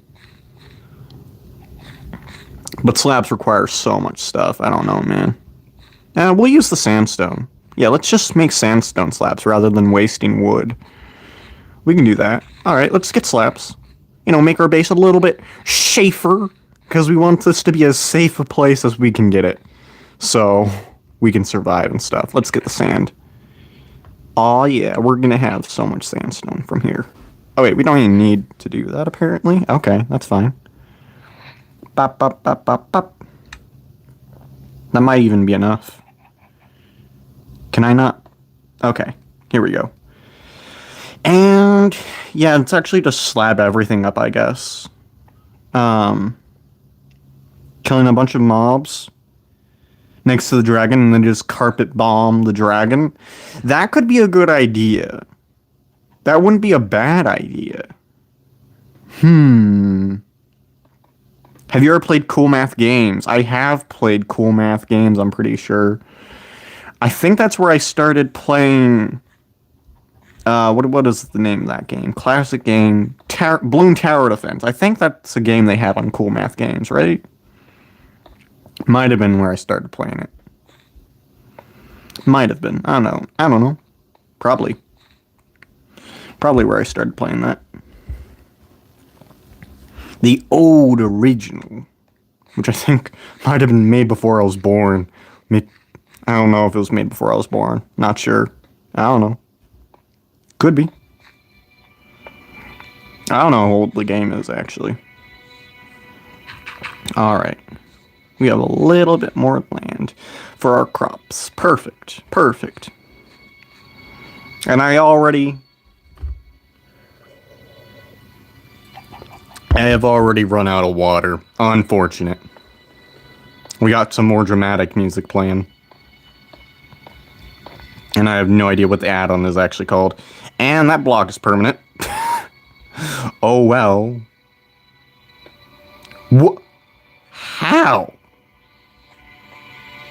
But slabs require so much stuff. I don't know, man. We'll use the sandstone. Yeah, let's just make sandstone slabs rather than wasting wood. We can do that. Alright, let's get slabs. Make our base a little bit safer. Because we want this to be as safe a place as we can get it. So we can survive and stuff. Let's get the sand. Oh yeah, we're gonna have so much sandstone from here. Oh wait, we don't even need to do that apparently. Okay, that's fine. Bop, bop, bop, bop, bop. That might even be enough. Can I not? Okay, here we go. And yeah, it's actually just slab everything up, I guess. Killing a bunch of mobs next to the dragon and then just carpet bomb the dragon. That could be a good idea. That wouldn't be a bad idea. Have you ever played Cool Math Games? I have played Cool Math Games, I'm pretty sure. I think that's where I started playing... what is the name of that game? Classic game. Bloon Tower Defense. I think that's a game they have on Cool Math Games, right? Might have been where I started playing it. Might have been. I don't know. Probably where I started playing that. The old original. Which I think might have been made before I was born. I don't know if it was made before I was born. Not sure. I don't know. Could be. I don't know how old the game is, actually. Alright. We have a little bit more land for our crops. Perfect. Perfect. And I have already run out of water. Unfortunate. We got some more dramatic music playing. And I have no idea what the add-on is actually called. And that block is permanent. Oh well. What? How?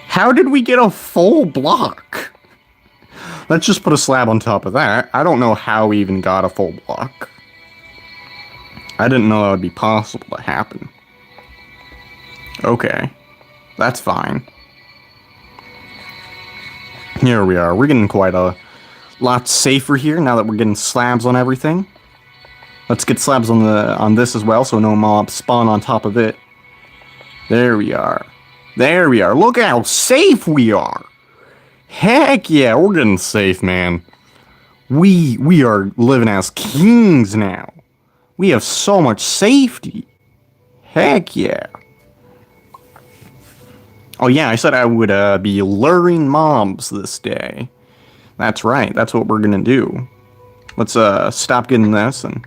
How did we get a full block? Let's just put a slab on top of that. I don't know how we even got a full block. I didn't know that would be possible to happen. Okay. That's fine. Here we are. We're getting quite a lot safer here now that we're getting slabs on everything. Let's get slabs on this as well so no mobs spawn on top of it. There we are. There we are. Look how safe we are. Heck yeah, we're getting safe, man. We are living as kings now. We have so much safety. Heck yeah. Oh yeah, I said I would be luring mobs this day. That's right, that's what we're gonna do. Let's stop getting this and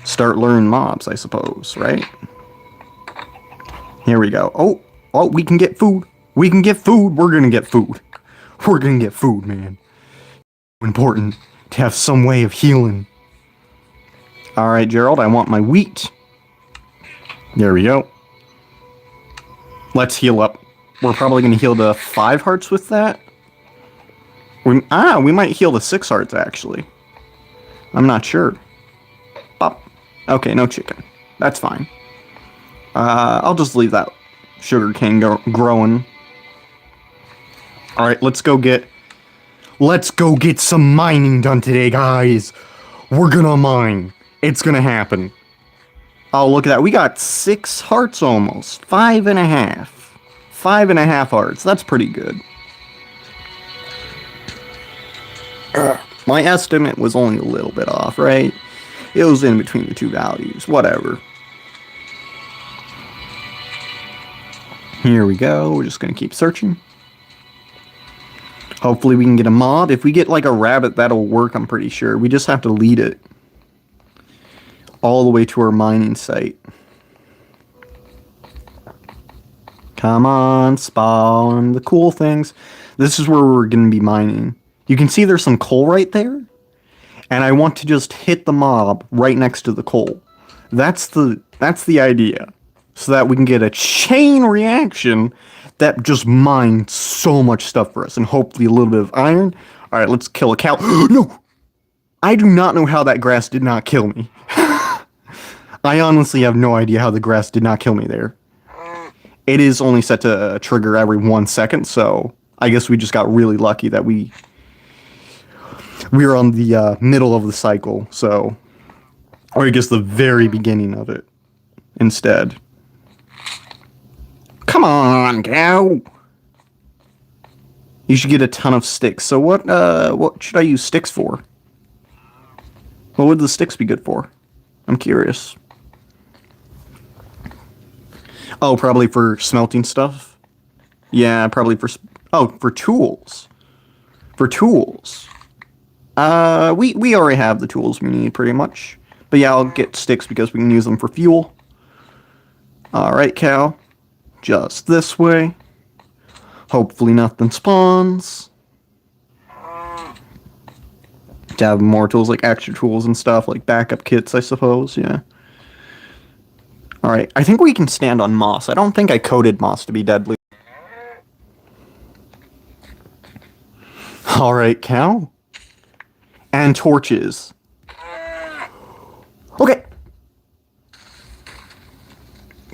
start luring mobs, I suppose, right? Here we go. Oh, we can get food. We can get food. We're gonna get food. We're gonna get food, man. Important to have some way of healing. Alright, Gerald, I want my wheat. There we go. Let's heal up. We're probably gonna heal to 5 hearts with that. We might heal to 6 hearts, actually. I'm not sure. Bop. Okay, no chicken. That's fine. I'll just leave that sugar cane growing. Alright, let's go get some mining done today, guys. We're gonna mine. It's gonna happen. Oh, look at that. We got 6 hearts almost. 5.5. 5.5 hearts. That's pretty good. My estimate was only a little bit off, right? It was in between the two values. Whatever. Here we go. We're just gonna keep searching. Hopefully we can get a mob. If we get like a rabbit, that'll work, I'm pretty sure. We just have to lead it all the way to our mining site. Come on, spawn the cool things. This is where we're going to be mining. You can see there's some coal right there. And I want to just hit the mob right next to the coal. That's the idea. So that we can get a chain reaction that just mines so much stuff for us. And hopefully a little bit of iron. Alright, let's kill a cow. No! I do not know how that grass did not kill me. I honestly have no idea how the grass did not kill me there. It is only set to trigger every 1 second, so I guess we just got really lucky that we were on the middle of the cycle, so... Or I guess the very beginning of it, instead. Come on, cow! You should get a ton of sticks. So what should I use sticks for? What would the sticks be good for? I'm curious. Oh, probably for smelting stuff? Yeah, probably for... Oh, for tools. For tools. We already have the tools we need, pretty much. But yeah, I'll get sticks because we can use them for fuel. Alright, cow. Just this way. Hopefully nothing spawns. To have more tools, like extra tools and stuff, like backup kits, I suppose, yeah. Alright, I think we can stand on moss. I don't think I coded moss to be deadly. Alright, cow. And torches. Okay.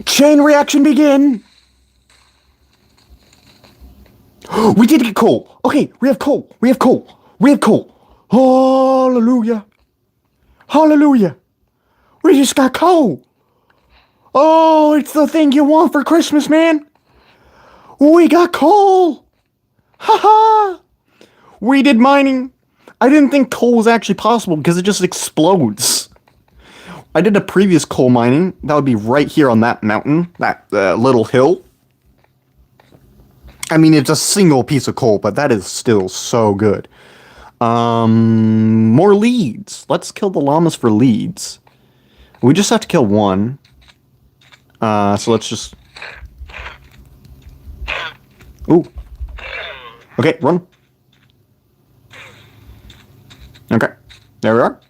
Chain reaction begin! We did get coal! Okay, we have coal! We have coal! We have coal! Hallelujah! Hallelujah! We just got coal! Oh, it's the thing you want for Christmas, man! We got coal! Haha! We did mining. I didn't think coal was actually possible because it just explodes. I did a previous coal mining. That would be right here on that mountain, that little hill. I mean, it's a single piece of coal, but that is still so good. More leads. Let's kill the llamas for leads. We just have to kill one. So let's just... Ooh. Okay, run. Okay, there we are.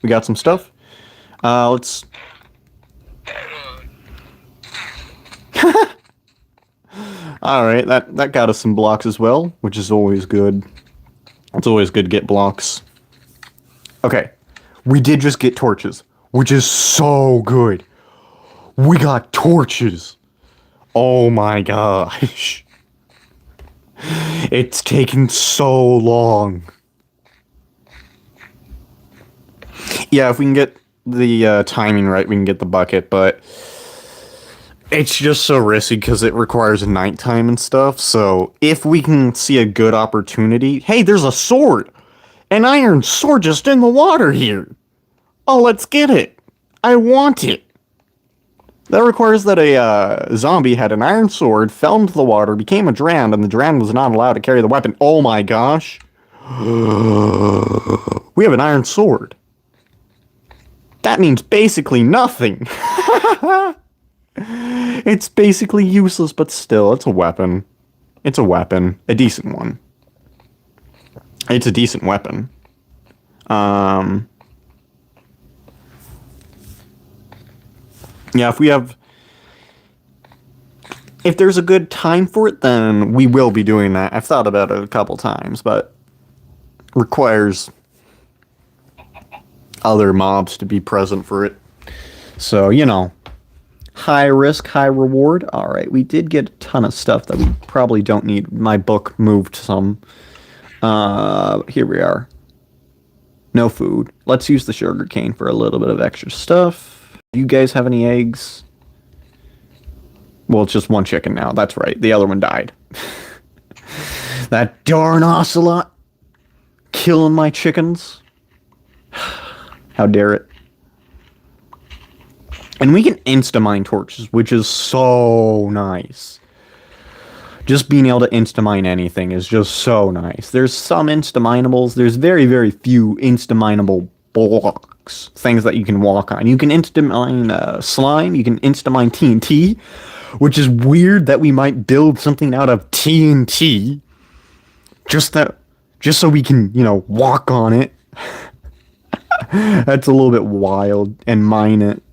We got some stuff. Let's... Alright, that got us some blocks as well, which is always good. It's always good to get blocks. Okay, we did just get torches, which is so good. We got torches. Oh my gosh. It's taken so long. Yeah, if we can get the timing right, we can get the bucket, but it's just so risky because it requires nighttime and stuff. So if we can see a good opportunity... Hey, there's a sword! An iron sword just in the water here! Oh, let's get it! I want it! That requires that a zombie had an iron sword, fell into the water, became a drowned, and the drowned was not allowed to carry the weapon. Oh my gosh! We have an iron sword. That means basically nothing! It's basically useless, but still, it's a weapon. It's a weapon. A decent one. It's a decent weapon. Yeah, if there's a good time for it, then we will be doing that. I've thought about it a couple times, but requires other mobs to be present for it. So, you know, high risk, high reward. All right, we did get a ton of stuff that we probably don't need. My book moved some. Here we are. No food. Let's use the sugar cane for a little bit of extra stuff. Do you guys have any eggs? Well, it's just one chicken now. That's right. The other one died. That darn ocelot. Killing my chickens. How dare it. And we can insta-mine torches, which is so nice. Just being able to insta-mine anything is just so nice. There's some insta-minables. There's very, very few insta-mineable blocks. Things that you can walk on. You can insta-mine slime. You can insta-mine TNT. Which is weird that we might build something out of TNT. Just so we can, you know, walk on it. That's a little bit wild. And mine it.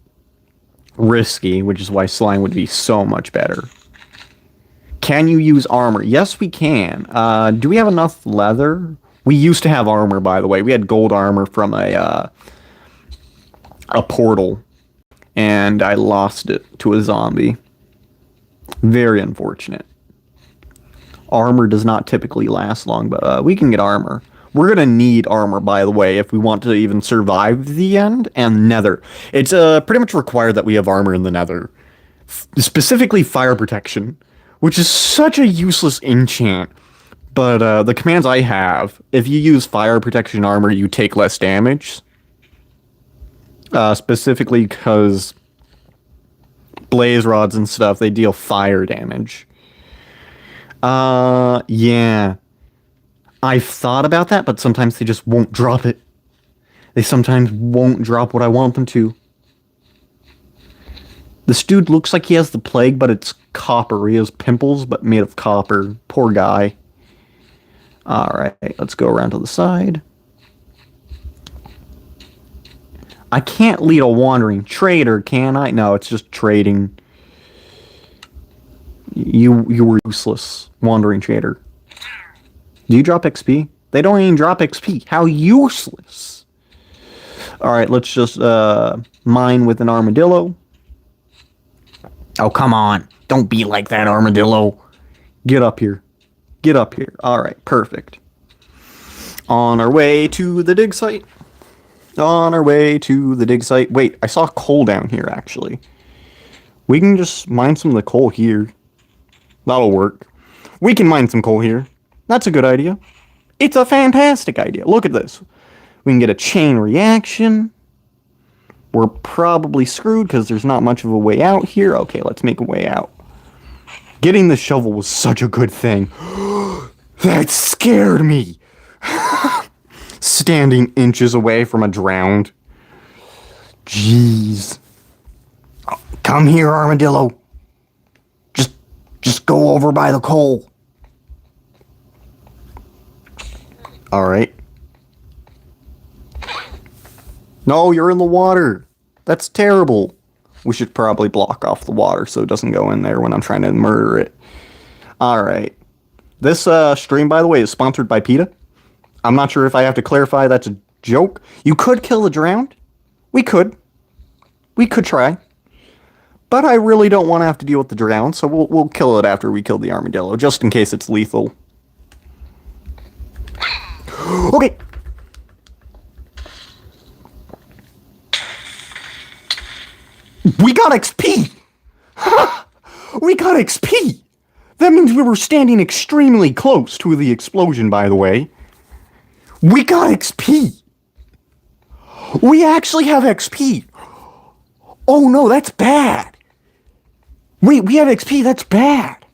Risky, which is why slime would be so much better. Can you use armor? Yes, we can. Do we have enough leather? We used to have armor, by the way. We had gold armor from a portal. And I lost it to a zombie. Very unfortunate. Armor does not typically last long, but we can get armor. We're going to need armor, by the way, if we want to even survive the end, and nether. It's pretty much required that we have armor in the nether. Specifically fire protection, which is such a useless enchant. But the commands I have, if you use fire protection armor, you take less damage. Specifically because blaze rods and stuff, they deal fire damage. Yeah. I've thought about that, but sometimes they just won't drop it. They sometimes won't drop what I want them to. This dude looks like he has the plague, but it's copper. He has pimples, but made of copper. Poor guy. Alright, let's go around to the side. I can't lead a wandering trader, can I? No, it's just trading. You were useless, wandering trader. Do you drop XP? They don't even drop XP. How useless. Alright, let's just mine with an armadillo. Oh, come on. Don't be like that, armadillo. Get up here. Get up here. Alright, perfect. On our way to the dig site. On our way to the dig site. Wait, I saw coal down here, actually. We can just mine some of the coal here. That'll work. We can mine some coal here. That's a good idea. It's a fantastic idea. Look at this. We can get a chain reaction. we're probably screwed because there's not much of a way out here. Okay, let's make a way out. Getting the shovel was such a good thing. That scared me. Standing inches away from a drowned. Jeez. Oh, come here, armadillo. Just go over by the coal. Alright. No, you're in the water. That's terrible. We should probably block off the water so it doesn't go in there when I'm trying to murder it. Alright. This stream, by the way, is sponsored by PETA. I'm not sure if I have to clarify that's a joke. You could kill the drowned. We could. We could try. But I really don't want to have to deal with the drowned, so we'll kill it after we kill the armadillo, just in case it's lethal. Okay. We got XP! We got XP! That means we were standing extremely close to the explosion, by the way. We got XP! We actually have XP! Oh no, that's bad! Wait, we have XP, that's bad!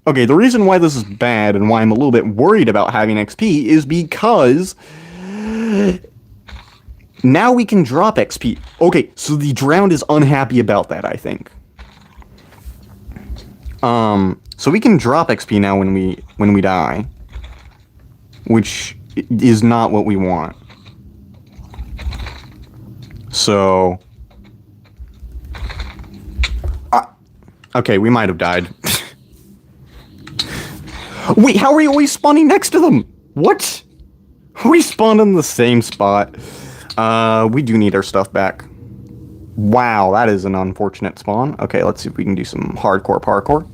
Okay, the reason why this is bad and why I'm a little bit worried about having XP is because now we can drop XP. Okay, so the drowned is unhappy about that, I think. So we can drop XP now when we die, which is not what we want. So, okay, we might have died. Wait, how are we always spawning next to them? What? We spawned in the same spot. We do need our stuff back. Wow, that is an unfortunate spawn. Okay, let's see if we can do some hardcore parkour.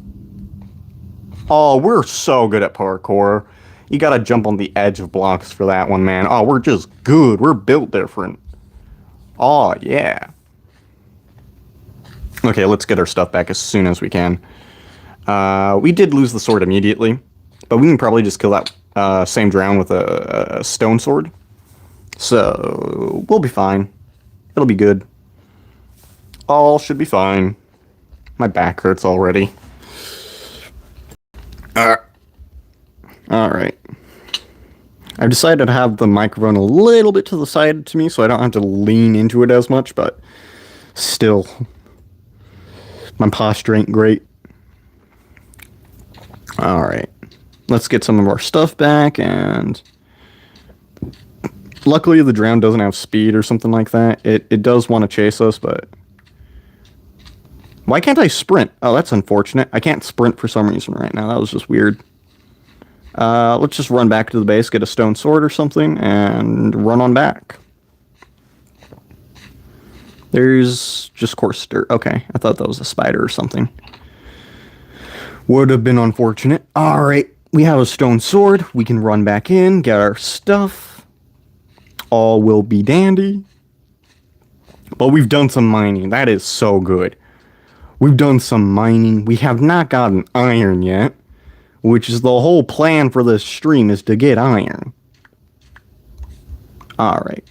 Oh, we're so good at parkour. You gotta jump on the edge of blocks for that one, man. Oh, we're just good. We're built different. Oh, yeah. Okay, let's get our stuff back as soon as we can. We did lose the sword immediately, but we can probably just kill that same drown with a stone sword. So, we'll be fine. It'll be good. All should be fine. My back hurts already. Alright. I've decided to have the microphone a little bit to the side to me so I don't have to lean into it as much, but still, my posture ain't great. Alright. Let's get some of our stuff back, and luckily the drown doesn't have speed or something like that. It does want to chase us, but why can't I sprint? Oh, that's unfortunate. I can't sprint for some reason right now. That was just weird. Let's just run back to the base, get a stone sword or something, and run on back. There's just coarse dirt. Okay, I thought that was a spider or something. Would have been unfortunate. Alright, we have a stone sword. We can run back in, get our stuff. All will be dandy. But we've done some mining. That is so good. We've done some mining. We have not gotten iron yet, which is the whole plan for this stream, is to get iron. Alright.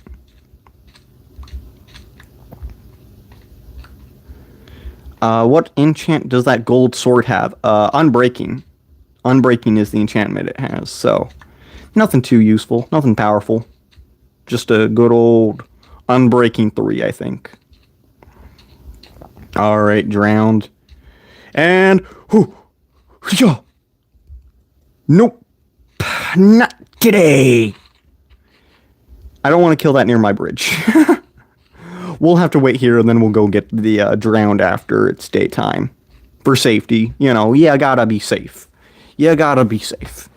What enchant does that gold sword have? Unbreaking. Unbreaking is the enchantment it has, so nothing too useful, nothing powerful. Just a good old Unbreaking 3, I think. Alright, drowned. And nope. Not today. I don't want to kill that near my bridge. We'll have to wait here, and then we'll go get the drowned after it's daytime. For safety. You know, you gotta be safe. You gotta be safe.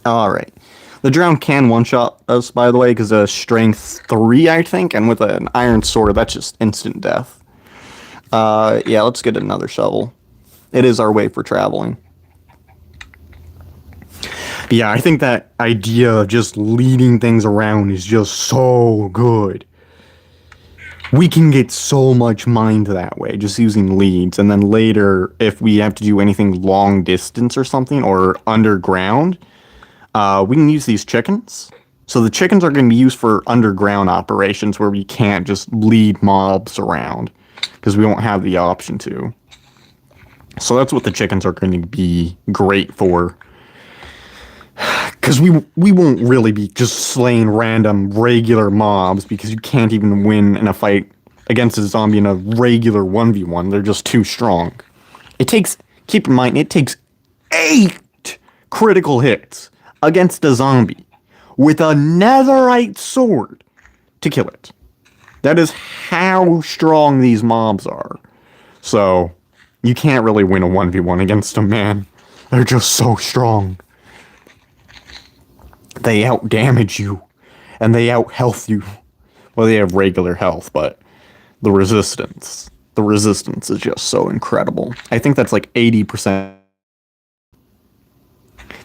Alright. The drowned can one-shot us, by the way, because of strength 3, I think, and with an iron sword, that's just instant death. Yeah, let's get another shovel. It is our way for traveling. Yeah, I think that idea of just leading things around is just so good. We can get so much mined that way, just using leads, and then later, if we have to do anything long distance or something, or underground, we can use these chickens, So the chickens are going to be used for underground operations where we can't just lead mobs around because we won't have the option to. So that's what the chickens are going to be great for. Because we won't really be just slaying random regular mobs because you can't even win in a fight against a zombie in a regular 1v1. They're just too strong. Keep in mind, it takes 8 critical hits against a zombie with a netherite sword to kill it. That is how strong these mobs are. So, you can't really win a 1v1 against them, man. They're just so strong. They out-damage you. And they out-health you. Well, they have regular health, but the resistance is just so incredible. I think that's like 80%.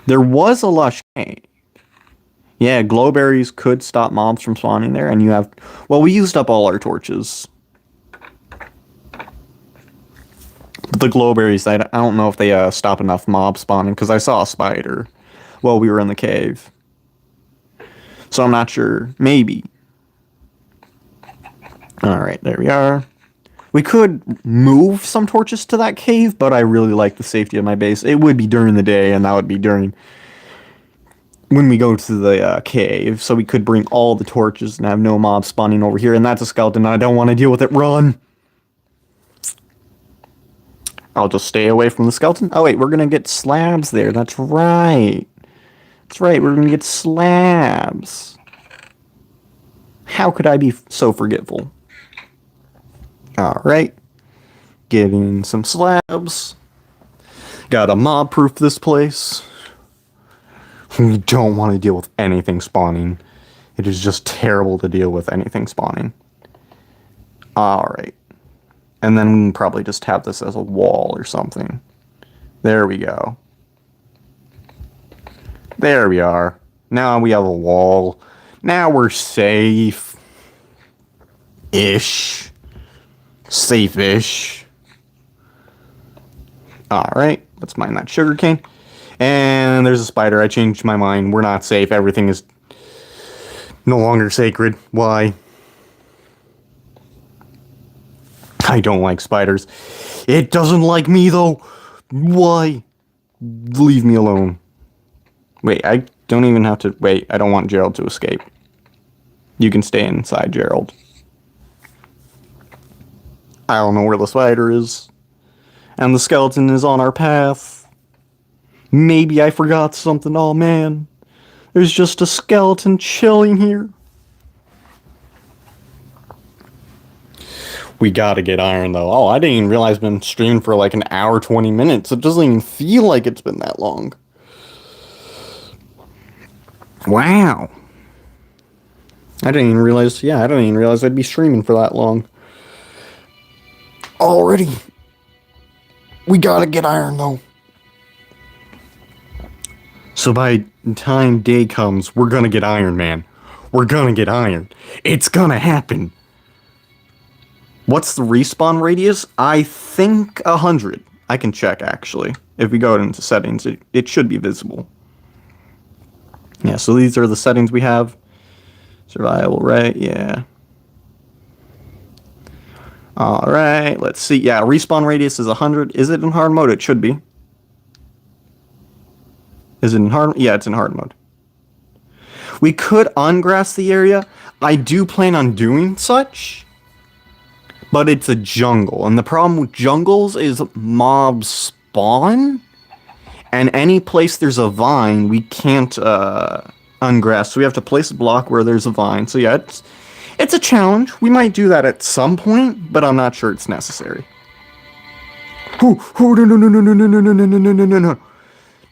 There was a lush cave. Yeah, glowberries could stop mobs from spawning there, and you have... Well, we used up all our torches. The glowberries, I don't know if they stop enough mob spawning, because I saw a spider while we were in the cave. So I'm not sure. Maybe. Alright, there we are. We could move some torches to that cave, but I really like the safety of my base. It would be during the day, and that would be during... when we go to the cave, so we could bring all the torches and have no mobs spawning over here, and that's a skeleton, and I don't want to deal with it. Run! I'll just stay away from the skeleton. Oh wait, we're gonna get slabs there, that's right. That's right, we're gonna get slabs. How could I be so forgetful? Alright. Getting some slabs. Gotta mob-proof this place. We don't want to deal with anything spawning. It is just terrible to deal with anything spawning. Alright. And then we can probably just have this as a wall or something. There we go. There we are. Now we have a wall. Now we're safe. Ish. Safe-ish. Alright. Let's mine that sugarcane. And there's a spider. I changed my mind. We're not safe. Everything is no longer sacred. Why? I don't like spiders. It doesn't like me, though. Why? Leave me alone. Wait, I don't even have to... Wait, I don't want Gerald to escape. You can stay inside, Gerald. I don't know where the spider is. And the skeleton is on our path. Maybe I forgot something. Oh, man. There's just a skeleton chilling here. We gotta get iron, though. Oh, I didn't even realize I've been streaming for like an hour, 20 minutes. It doesn't even feel like it's been that long. Wow. I didn't even realize I'd be streaming for that long. Already. We gotta get iron, though. So by the time day comes, we're gonna get iron, man. We're gonna get iron. It's gonna happen. What's the respawn radius? I think 100. I can check, actually. If we go into settings, it should be visible. Yeah, so these are the settings we have. Survival, right? Yeah. Alright, let's see. Yeah, respawn radius is 100. Is it in hard mode? It should be. Is it in hard? Yeah, it's in hard mode. We could ungrass the area. I do plan on doing such. But it's a jungle. And the problem with jungles is mobs spawn. And any place there's a vine, we can't ungrass. So we have to place a block where there's a vine. So yeah, it's a challenge. We might do that at some point, but I'm not sure it's necessary. No.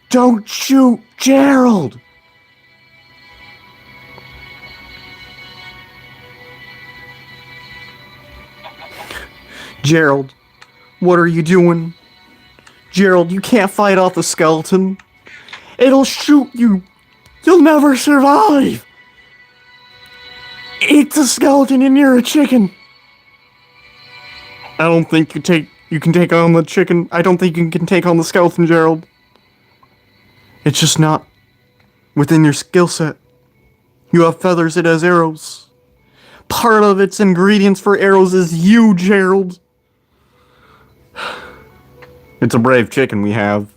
Don't shoot Gerald! Gerald, what are you doing? Gerald, you can't fight off the skeleton. It'll shoot you. You'll never survive. It's a skeleton and you're a chicken. I don't think you can take on the chicken. I don't think you can take on the skeleton, Gerald. It's just not within your skill set. You have feathers, it has arrows. Part of its ingredients for arrows is you, Gerald. It's a brave chicken we have.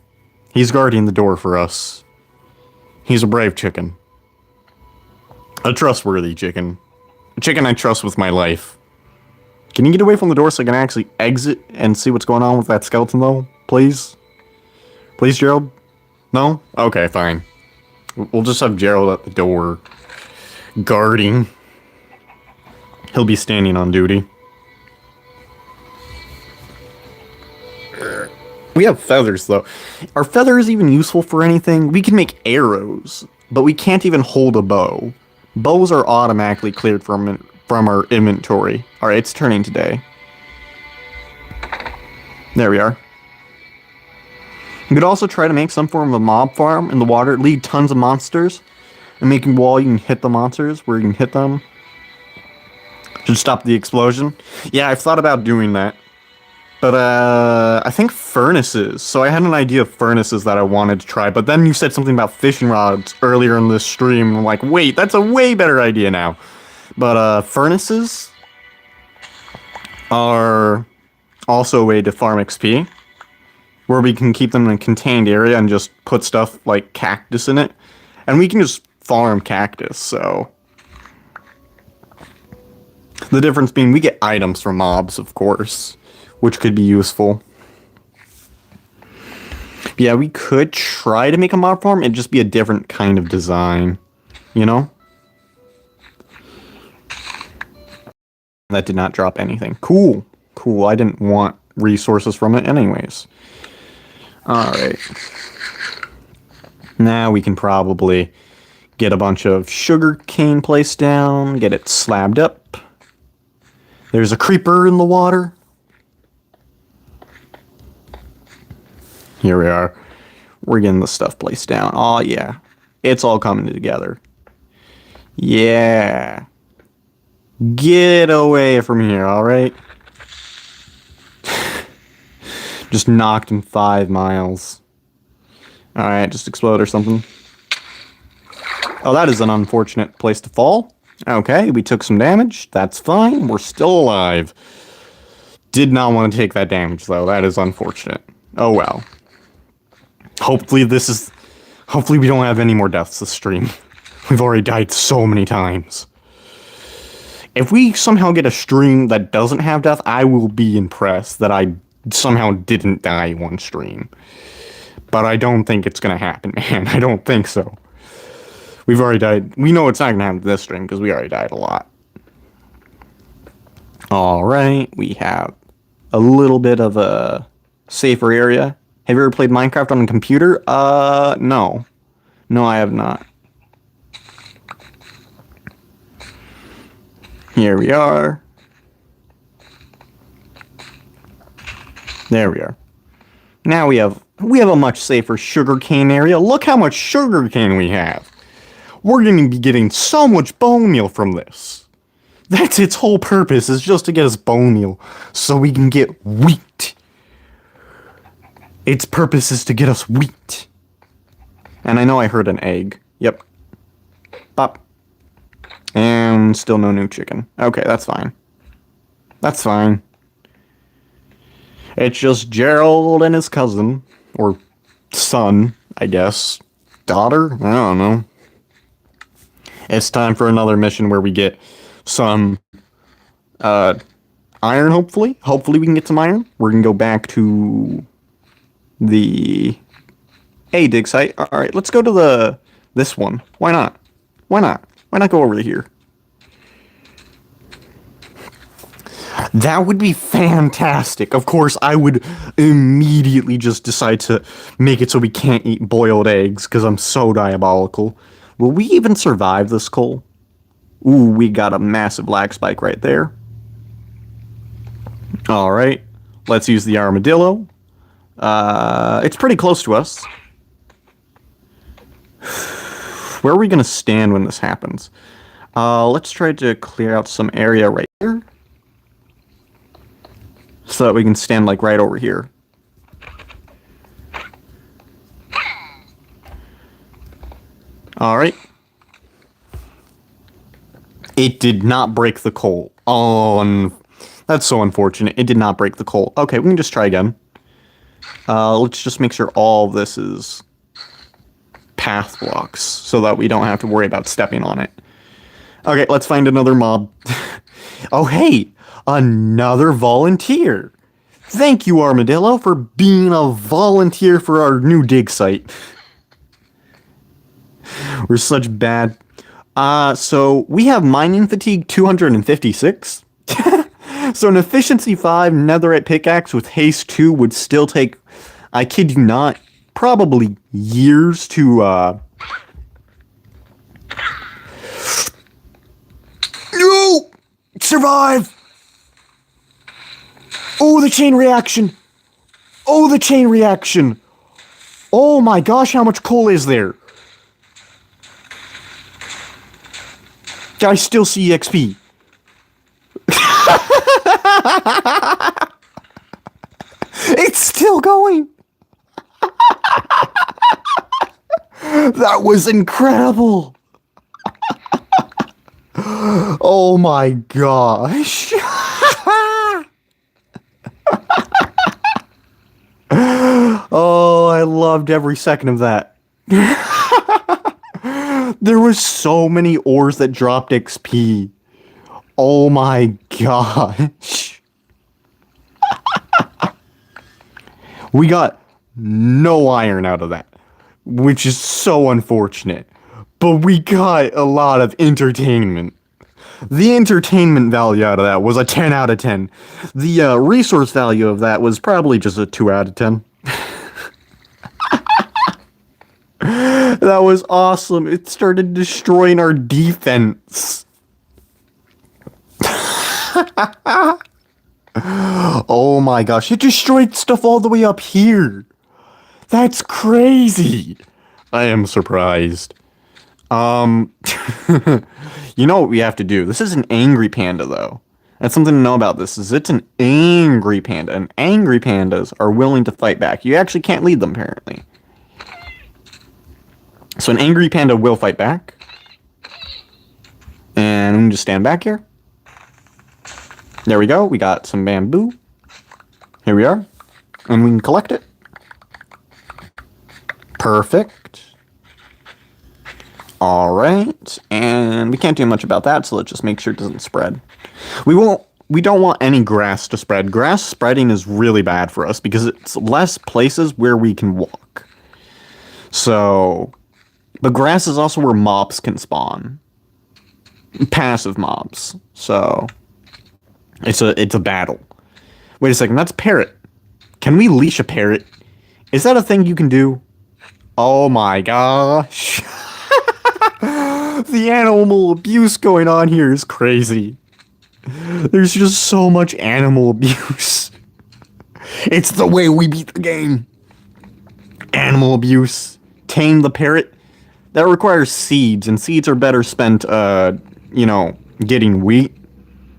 He's guarding the door for us. He's a brave chicken. A trustworthy chicken. A chicken I trust with my life. Can you get away from the door so I can actually exit and see what's going on with that skeleton, though? Please? Please, Gerald? No? Okay, fine. We'll just have Gerald at the door, guarding. He'll be standing on duty. We have feathers, though. Are feathers even useful for anything? We can make arrows, but we can't even hold a bow. Bows are automatically cleared from our inventory. Alright, it's turning today. There we are. You could also try to make some form of a mob farm in the water, lead tons of monsters, and make a wall you can hit the monsters, where you can hit them. Should stop the explosion. Yeah, I've thought about doing that. But, I think furnaces. So I had an idea of furnaces that I wanted to try, but then you said something about fishing rods earlier in this stream. I'm like, wait, that's a way better idea now. But, furnaces are also a way to farm XP, where we can keep them in a contained area and just put stuff like cactus in it. And we can just farm cactus, so... The difference being we get items from mobs, of course, which could be useful. Yeah, we could try to make a mob farm. It'd just be a different kind of design, you know? That did not drop anything. Cool. Cool. I didn't want resources from it anyways. Alright. Now we can probably get a bunch of sugar cane placed down, get it slabbed up. There's a creeper in the water. Here we are. We're getting the stuff placed down. Oh, yeah. It's all coming together. Yeah. Get away from here, alright? Just knocked him 5 miles. Alright, just explode or something. Oh, that is an unfortunate place to fall. Okay, we took some damage. That's fine. We're still alive. Did not want to take that damage, though. That is unfortunate. Oh, well. Hopefully we don't have any more deaths this stream. We've already died so many times. If we somehow get a stream that doesn't have death, I will be impressed that I somehow didn't die one stream. But I don't think it's gonna happen, man. I don't think so. We've already died. We know it's not gonna happen this stream because we already died a lot. Alright, we have a little bit of a safer area. Have you ever played Minecraft on a computer? No. No, I have not. Here we are. There we are. Now we have a much safer sugarcane area. Look how much sugarcane we have. We're going to be getting so much bone meal from this. That's its whole purpose, is just to get us bone meal so we can get wheat. Its purpose is to get us wheat. And I know I heard an egg. Yep. Bop. And still no new chicken. Okay, that's fine. That's fine. It's just Gerald and his cousin. Or son, I guess. Daughter? I don't know. It's time for another mission where we get some iron, hopefully. Hopefully we can get some iron. We're going to go back to the dig site. Alright, let's go to this one. Why not? Why not? Why not go over here? That would be fantastic. Of course, I would immediately just decide to make it so we can't eat boiled eggs, because I'm so diabolical. Will we even survive this coal? Ooh, we got a massive lag spike right there. Alright, let's use the armadillo. It's pretty close to us. Where are we going to stand when this happens? Let's try to clear out some area right here. So that we can stand, like, right over here. Alright. It did not break the coal. Oh, that's so unfortunate. It did not break the coal. Okay, we can just try again. Let's just make sure all of this is path blocks so that we don't have to worry about stepping on it. Okay, let's find another mob. Oh, hey, another volunteer. Thank you, Armadillo, for being a volunteer for our new dig site. We're such bad. So we have mining fatigue 256. So an efficiency 5 netherite pickaxe with haste 2 would still take, I kid you not, probably years to, No! Survive! Oh, the chain reaction! Oh, the chain reaction! Oh my gosh, how much coal is there? I still see XP. It's still going. That was incredible. Oh my gosh. Oh, I loved every second of that. There was so many ores that dropped XP. Oh my gosh. We got no iron out of that, which is so unfortunate. But we got a lot of entertainment. The entertainment value out of that was a 10 out of 10. The resource value of that was probably just a 2 out of 10. That was awesome. It started destroying our defense. Oh my gosh, it destroyed stuff all the way up here. That's crazy. I am surprised. You know what we have to do? This is an angry panda, though. That's something to know about this, is it's an angry panda, and angry pandas are willing to fight back. You actually can't lead them, apparently. So an angry panda will fight back. And we can just stand back here. There we go. We got some bamboo. Here we are. And we can collect it. Perfect. Alright. And we can't do much about that, so let's just make sure it doesn't spread. We don't want any grass to spread. Grass spreading is really bad for us because it's less places where we can walk. So, but grass is also where mobs can spawn. Passive mobs. So, it's a battle. Wait a second, that's a parrot. Can we leash a parrot? Is that a thing you can do? Oh my gosh. The animal abuse going on here is crazy. There's just so much animal abuse. It's the way we beat the game. Animal abuse. Tame the parrot. That requires seeds, and seeds are better spent, getting wheat.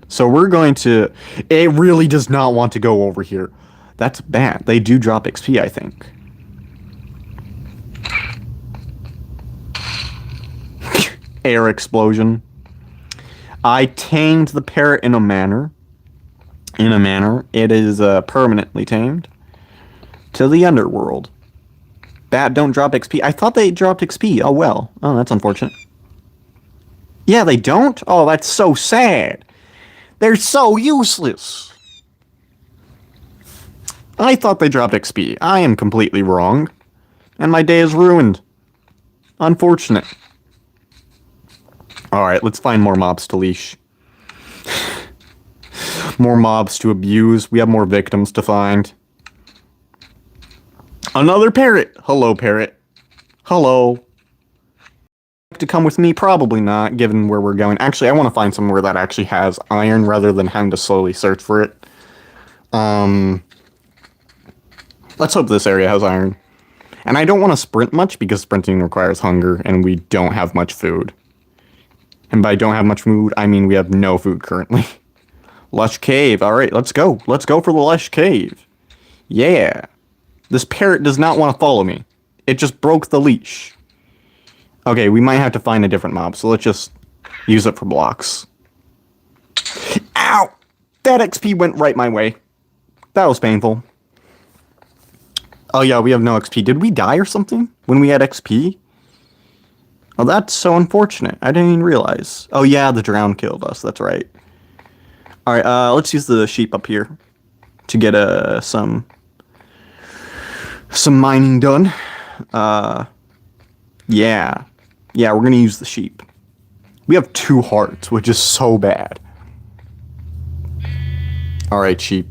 So we're going to... It really does not want to go over here. That's bad. They do drop XP, I think. Air explosion. I tamed the parrot in a manner. It is permanently tamed. To the underworld. Bat don't drop XP. I thought they dropped XP. Oh well. Oh, that's unfortunate. Yeah, they don't? Oh, that's so sad. They're so useless. I thought they dropped XP. I am completely wrong. And my day is ruined. Unfortunate. Alright, let's find more mobs to leash. More mobs to abuse. We have more victims to find. Another parrot! Hello, parrot. Hello. To come with me? Probably not, given where we're going. Actually, I want to find somewhere that actually has iron rather than having to slowly search for it. Let's hope this area has iron. And I don't want to sprint much because sprinting requires hunger and we don't have much food. And by don't have much food, I mean we have no food currently. Lush Cave. Alright, let's go. Let's go for the Lush Cave. Yeah. This parrot does not want to follow me. It just broke the leash. Okay, we might have to find a different mob, so let's just use it for blocks. That XP went right my way. That was painful. Oh yeah, we have no XP. Did we die or something when we had XP? Oh, that's so unfortunate. I didn't even realize. Oh yeah, the drown killed us. That's right. Alright, let's use the sheep up here to get some mining done. Yeah. Yeah, we're gonna use the sheep. We have 2 hearts, which is so bad. Alright, sheep.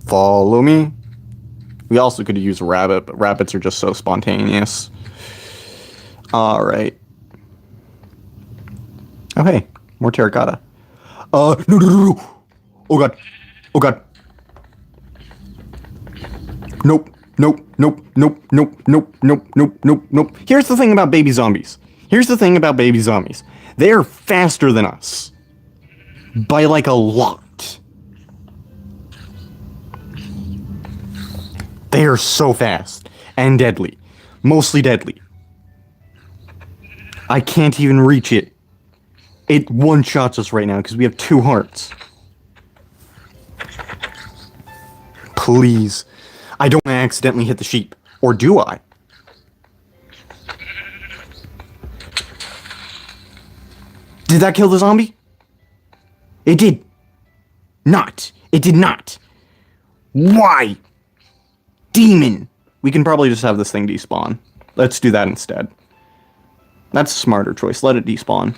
Follow me. We also could use a rabbit, but rabbits are just so spontaneous. Alright. Oh, hey. More terracotta. No. Oh, God. Oh, God. Nope. Nope. Here's the thing about baby zombies. They are faster than us. By, like, a lot. They are so fast. And deadly. Mostly deadly. I can't even reach it. It one-shots us right now because we have 2 hearts. Please. I don't want to accidentally hit the sheep. Or do I? Did that kill the zombie? It did. Not. It did not. Why? Demon. We can probably just have this thing despawn. Let's do that instead. That's a smarter choice. Let it despawn.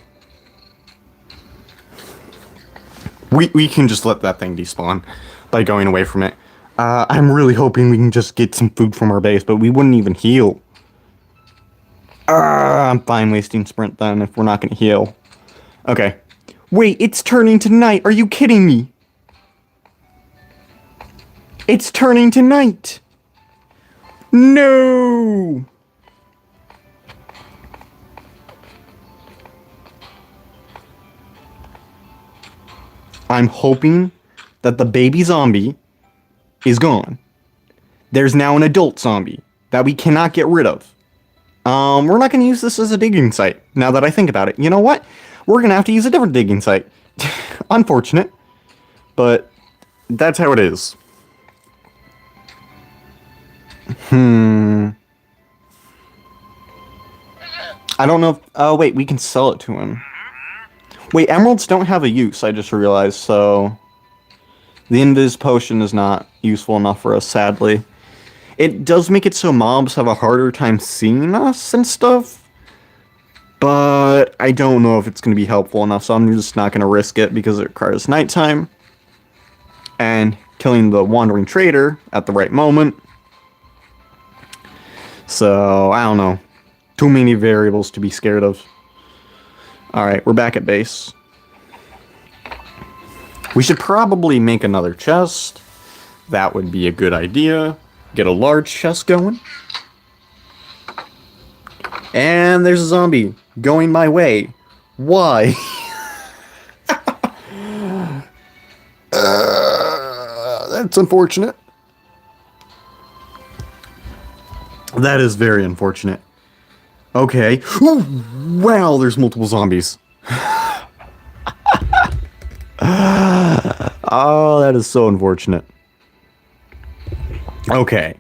We can just let that thing despawn by going away from it. I'm really hoping we can just get some food from our base, but we wouldn't even heal. I'm fine wasting sprint then if we're not going to heal. Okay. Wait, it's turning to night. Are you kidding me? It's turning to night. No. I'm hoping that the baby zombie is gone. There's now an adult zombie that we cannot get rid of. We're not going to use this as a digging site, now that I think about it. You know what? We're going to have to use a different digging site. Unfortunate, but that's how it is. I don't know if... Oh, wait, we can sell it to him. Wait, emeralds don't have a use, I just realized, so... The invis potion is not useful enough for us, sadly. It does make it so mobs have a harder time seeing us and stuff, but I don't know if it's going to be helpful enough, so I'm just not going to risk it because it requires nighttime. And killing the wandering trader at the right moment. So, I don't know. Too many variables to be scared of. Alright, we're back at base. We should probably make another chest. That would be a good idea. Get a large chest going. And there's a zombie going my way. Why? That's unfortunate. That is very unfortunate. Okay. Ooh, wow, there's multiple zombies. Oh, that is so unfortunate. Okay.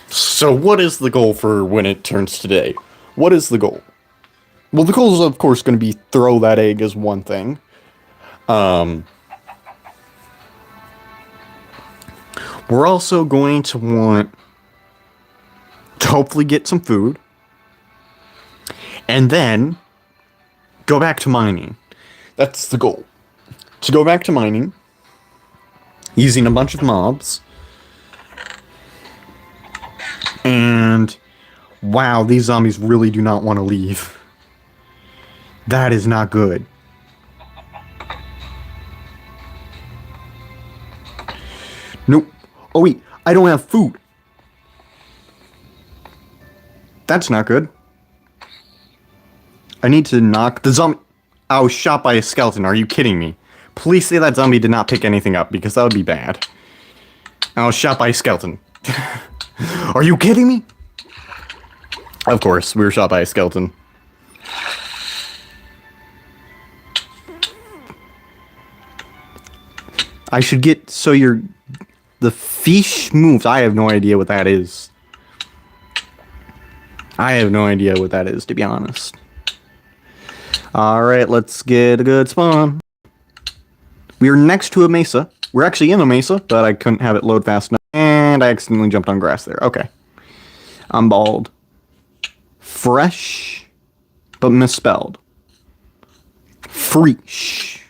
So what is the goal for when it turns today? What is the goal? Well, the goal is, of course, going to be throw that egg as one thing. We're also going to want to hopefully get some food. And then go back to mining. That's the goal. To go back to mining. Using a bunch of mobs. And wow, these zombies really do not want to leave. That is not good. Nope. Oh wait, I don't have food. That's not good. I need to knock the zombie. I was shot by a skeleton. Are you kidding me? Please say that zombie did not pick anything up, because that would be bad. I was shot by a skeleton. Are you kidding me? Of course, we were shot by a skeleton. I should get, so the fish moves. I have no idea what that is. I have no idea what that is, to be honest. Alright, let's get a good spawn. We are next to a mesa. We're actually in a mesa, but I couldn't have it load fast enough. And I accidentally jumped on grass there. Okay. I'm bald. Fresh, but misspelled. Freesh.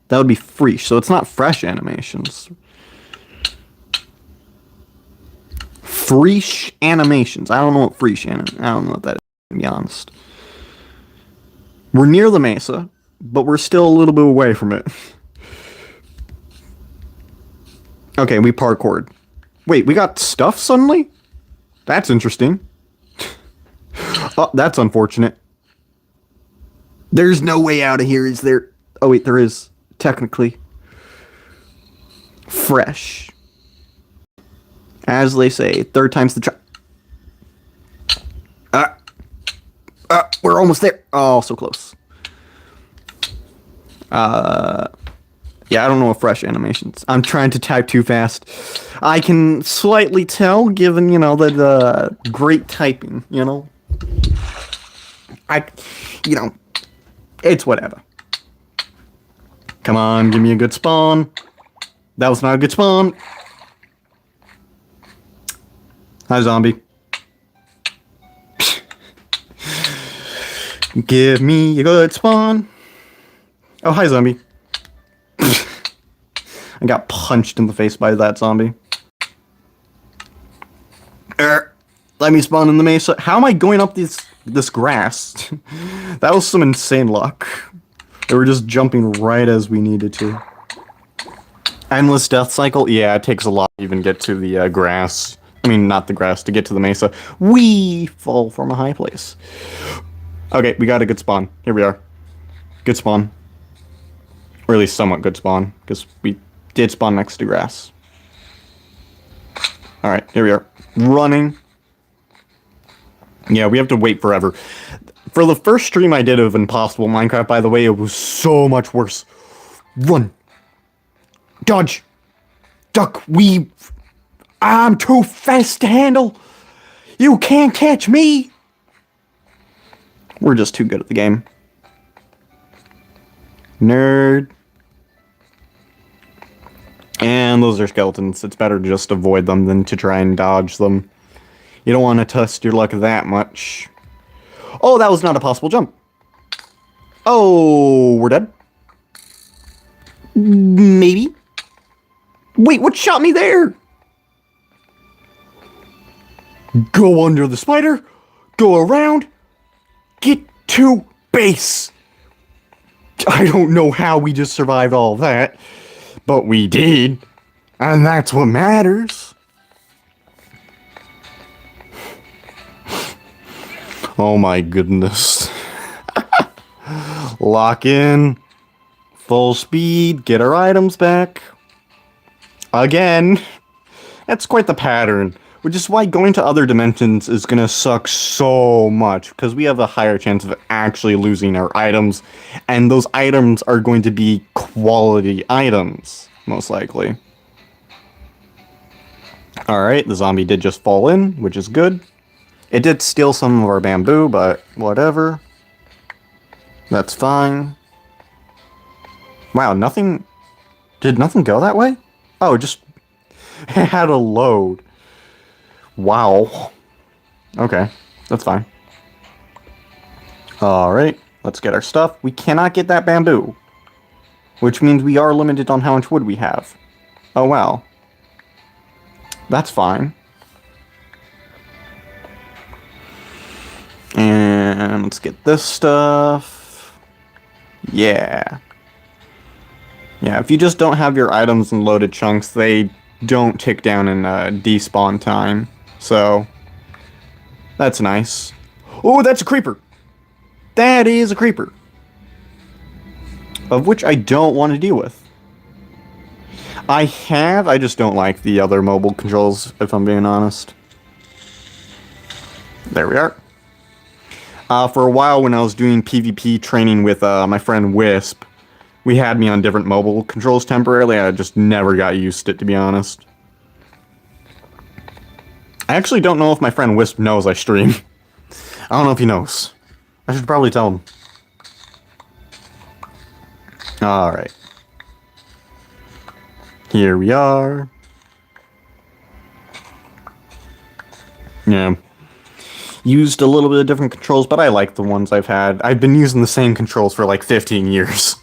That would be freesh, so it's not fresh animations. Freesh animations. I don't know what freesh I don't know what that is, to be honest. We're near the mesa, but we're still a little bit away from it. Okay, we parkoured. Wait, we got stuff suddenly? That's interesting. Oh, that's unfortunate. There's no way out of here, is there? Oh, wait, there is. Technically. Fresh. As they say, third time's the charm. We're almost there. Oh, so close. Yeah, I don't know what fresh animations. I'm trying to type too fast. I can slightly tell, given, you know, the great typing, you know? You know, it's whatever. Come on, give me a good spawn. That was not a good spawn. Hi, zombie. Give me a good spawn. Oh, hi, zombie. I got punched in the face by that zombie. Let me spawn in the mesa. How am I going up this grass? That was some insane luck. They were just jumping right as we needed to. Endless death cycle? Yeah, it takes a lot to even get to the grass. I mean, not the grass, to get to the mesa. We fall from a high place. Okay, we got a good spawn. Here we are. Good spawn. Or at least somewhat good spawn, because we did spawn next to grass. Alright, here we are. Running. Yeah, we have to wait forever. For the first stream I did of Impossible Minecraft, by the way, it was so much worse. Run. Dodge. Duck. Weave. I'm too fast to handle. You can't catch me. We're just too good at the game. Nerd. And those are skeletons. It's better to just avoid them than to try and dodge them. You don't want to test your luck that much. Oh, that was not a possible jump. Oh, we're dead? Maybe. Wait, what shot me there? Go under the spider. Go around. Get to base. I don't know how we just survived all that, but we did. And that's what matters. Oh my goodness. Lock in. Full speed. Get our items back. Again. That's quite the pattern. Which is why going to other dimensions is gonna suck so much. Because we have a higher chance of actually losing our items. And those items are going to be quality items. Most likely. Alright, the zombie did just fall in. Which is good. It did steal some of our bamboo, but whatever. That's fine. Wow, nothing... Did nothing go that way? Oh, it just... It had a load. Wow. Okay, that's fine. Alright, let's get our stuff. We cannot get that bamboo. Which means we are limited on how much wood we have. Oh, wow. That's fine. And let's get this stuff. Yeah. Yeah, if you just don't have your items in loaded chunks, they don't tick down in despawn time. So, that's nice. Oh, that's a creeper. That is a creeper. Of which I don't want to deal with. I just don't like the other mobile controls, if I'm being honest. There we are. For a while when I was doing PvP training with my friend Wisp, We had me on different mobile controls temporarily. I just never got used to it, to be honest. I actually don't know if my friend Wisp knows I stream. I don't know if he knows. I should probably tell him. Alright. Here we are. Yeah. Used a little bit of different controls, but I like the ones I've had. I've been using the same controls for like 15 years.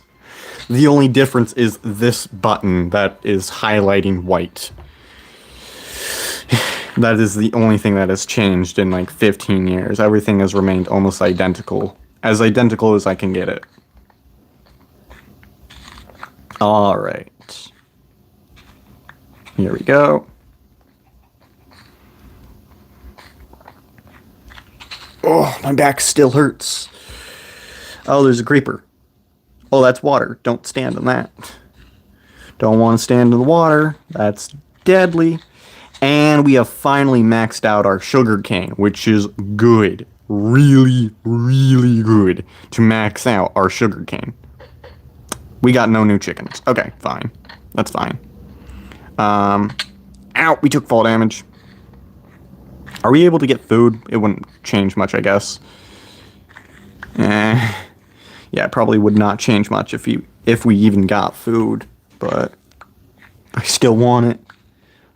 The only difference is this button that is highlighting white. That is the only thing that has changed in like 15 years. Everything has remained almost identical. As identical as I can get it. Alright. Here we go. Oh, my back still hurts. Oh, there's a creeper. Oh, that's water. Don't stand in that. Don't want to stand in the water. That's deadly. And we have finally maxed out our sugar cane, which is good. Really, really good to max out our sugar cane. We got no new chickens. Okay, fine. That's fine. Ow, we took fall damage. Are we able to get food? It wouldn't change much, I guess. Yeah, it probably would not change much if we even got food, but I still want it.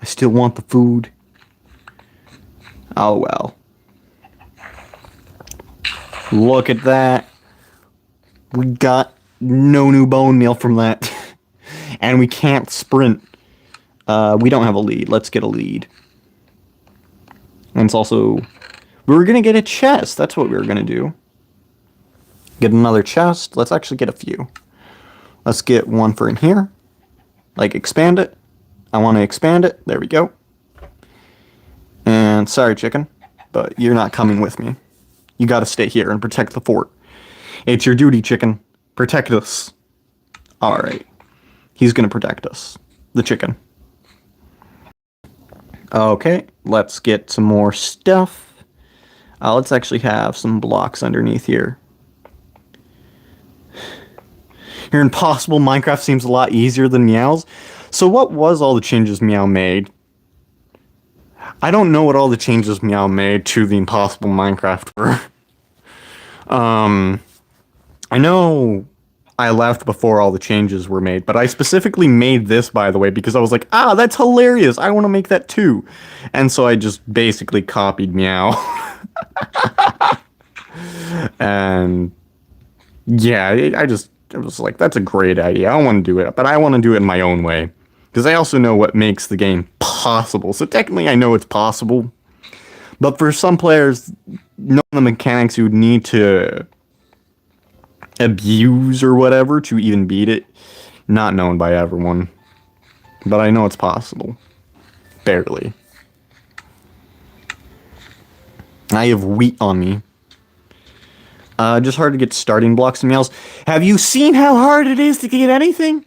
I still want the food. Oh well. Look at that. We got no new bone meal from that. And we can't sprint. We don't have a lead. Let's get a lead. And it's also... We were going to get a chest. That's what we were going to do. Get another chest. Let's actually get a few. Let's get one for in here. Like, expand it. I want to expand it. There we go. And sorry, chicken, but you're not coming with me. You got to stay here and protect the fort. It's your duty, chicken. Protect us. Alright. He's going to protect us. The chicken. Okay, let's get some more stuff. Let's actually have some blocks underneath here. Your Impossible Minecraft seems a lot easier than Meow's. So what was all the changes Meow made? I don't know what all the changes Meow made to the Impossible Minecraft were. I know I left before all the changes were made, but I specifically made this, by the way, because I was like, that's hilarious, I want to make that too. And so I just basically copied Meow. And yeah, I was like, that's a great idea, I want to do it, but I want to do it in my own way. Because I also know what makes the game possible. So technically I know it's possible. But for some players, knowing the mechanics you would need to abuse or whatever to even beat it, not known by everyone. But I know it's possible. Barely. I have wheat on me. Just hard to get starting blocks and meals. Have you seen how hard it is to get anything?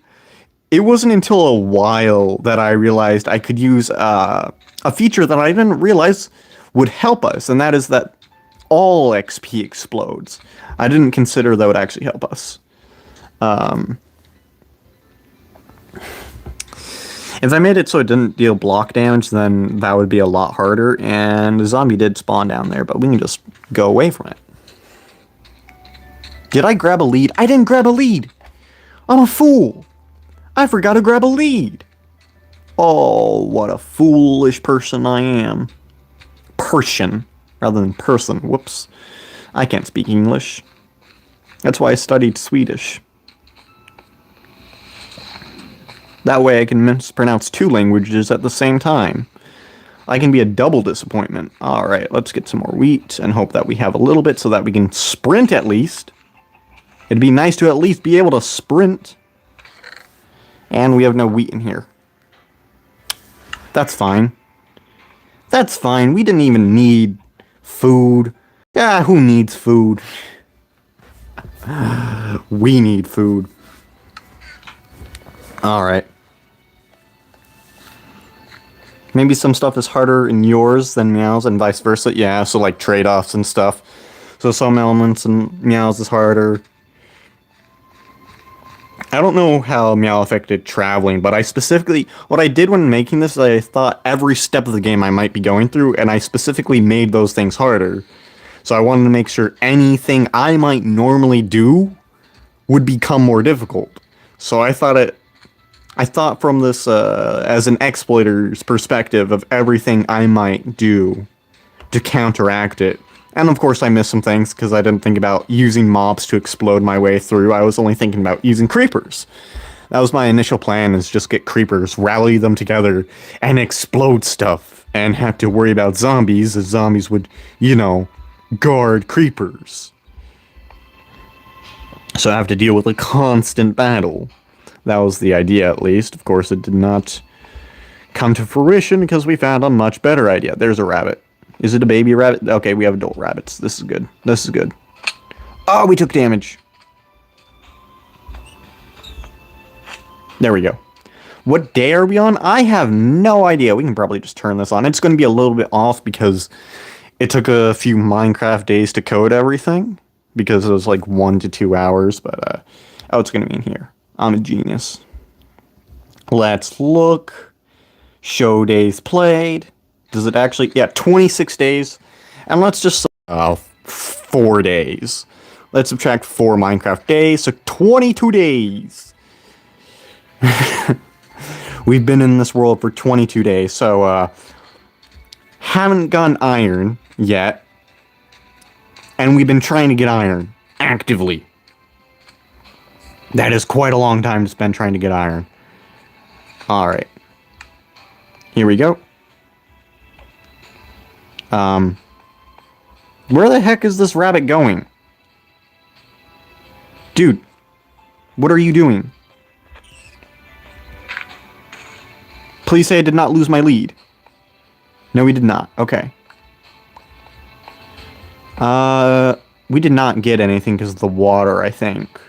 It wasn't until a while that I realized I could use a feature that I didn't realize would help us, and that is that all XP explodes. I didn't consider that would actually help us. If I made it so it didn't deal block damage, then that would be a lot harder, and the zombie did spawn down there, but we can just go away from it. Did I grab a lead? I didn't grab a lead! I'm a fool! I forgot to grab a lead. Oh, what a foolish person I am. Person, rather than person. Whoops. I can't speak English. That's why I studied Swedish. That way I can mispronounce two languages at the same time. I can be a double disappointment. Alright, let's get some more wheat and hope that we have a little bit so that we can sprint at least. It'd be nice to at least be able to sprint. And we have no wheat in here. That's fine. That's fine. We didn't even need food. Yeah, who needs food? We need food. Alright. Maybe some stuff is harder in yours than Meow's and vice versa. Yeah, so like trade-offs and stuff. So some elements in Meow's is harder. I don't know how Meow affected traveling, but what I did when making this is I thought every step of the game I might be going through, and I specifically made those things harder. So I wanted to make sure anything I might normally do would become more difficult. So I thought from this as an exploiter's perspective of everything I might do to counteract it. And of course I missed some things because I didn't think about using mobs to explode my way through. I was only thinking about using creepers. That was my initial plan, is just get creepers, rally them together, and explode stuff. And have to worry about zombies, as zombies would, guard creepers. So I have to deal with a constant battle. That was the idea, at least. Of course, it did not come to fruition because we found a much better idea. There's a rabbit. Is it a baby rabbit? Okay, we have adult rabbits. This is good. This is good. Oh, we took damage. There we go. What day are we on? I have no idea. We can probably just turn this on. It's going to be a little bit off because it took a few Minecraft days to code everything. Because it was like 1 to 2 hours. But, oh, it's going to be in here. I'm a genius. Let's look. Show days played. Does it actually? Yeah, 26 days. And let's just 4 days. Let's subtract 4 Minecraft days, so 22 days. We've been in this world for 22 days, so haven't gotten iron yet. And we've been trying to get iron actively. That is quite a long time to spend trying to get iron. Alright. Here we go. Where the heck is this rabbit going? Dude, what are you doing? Please say I did not lose my lead. No, we did not. Okay. We did not get anything because of the water, I think.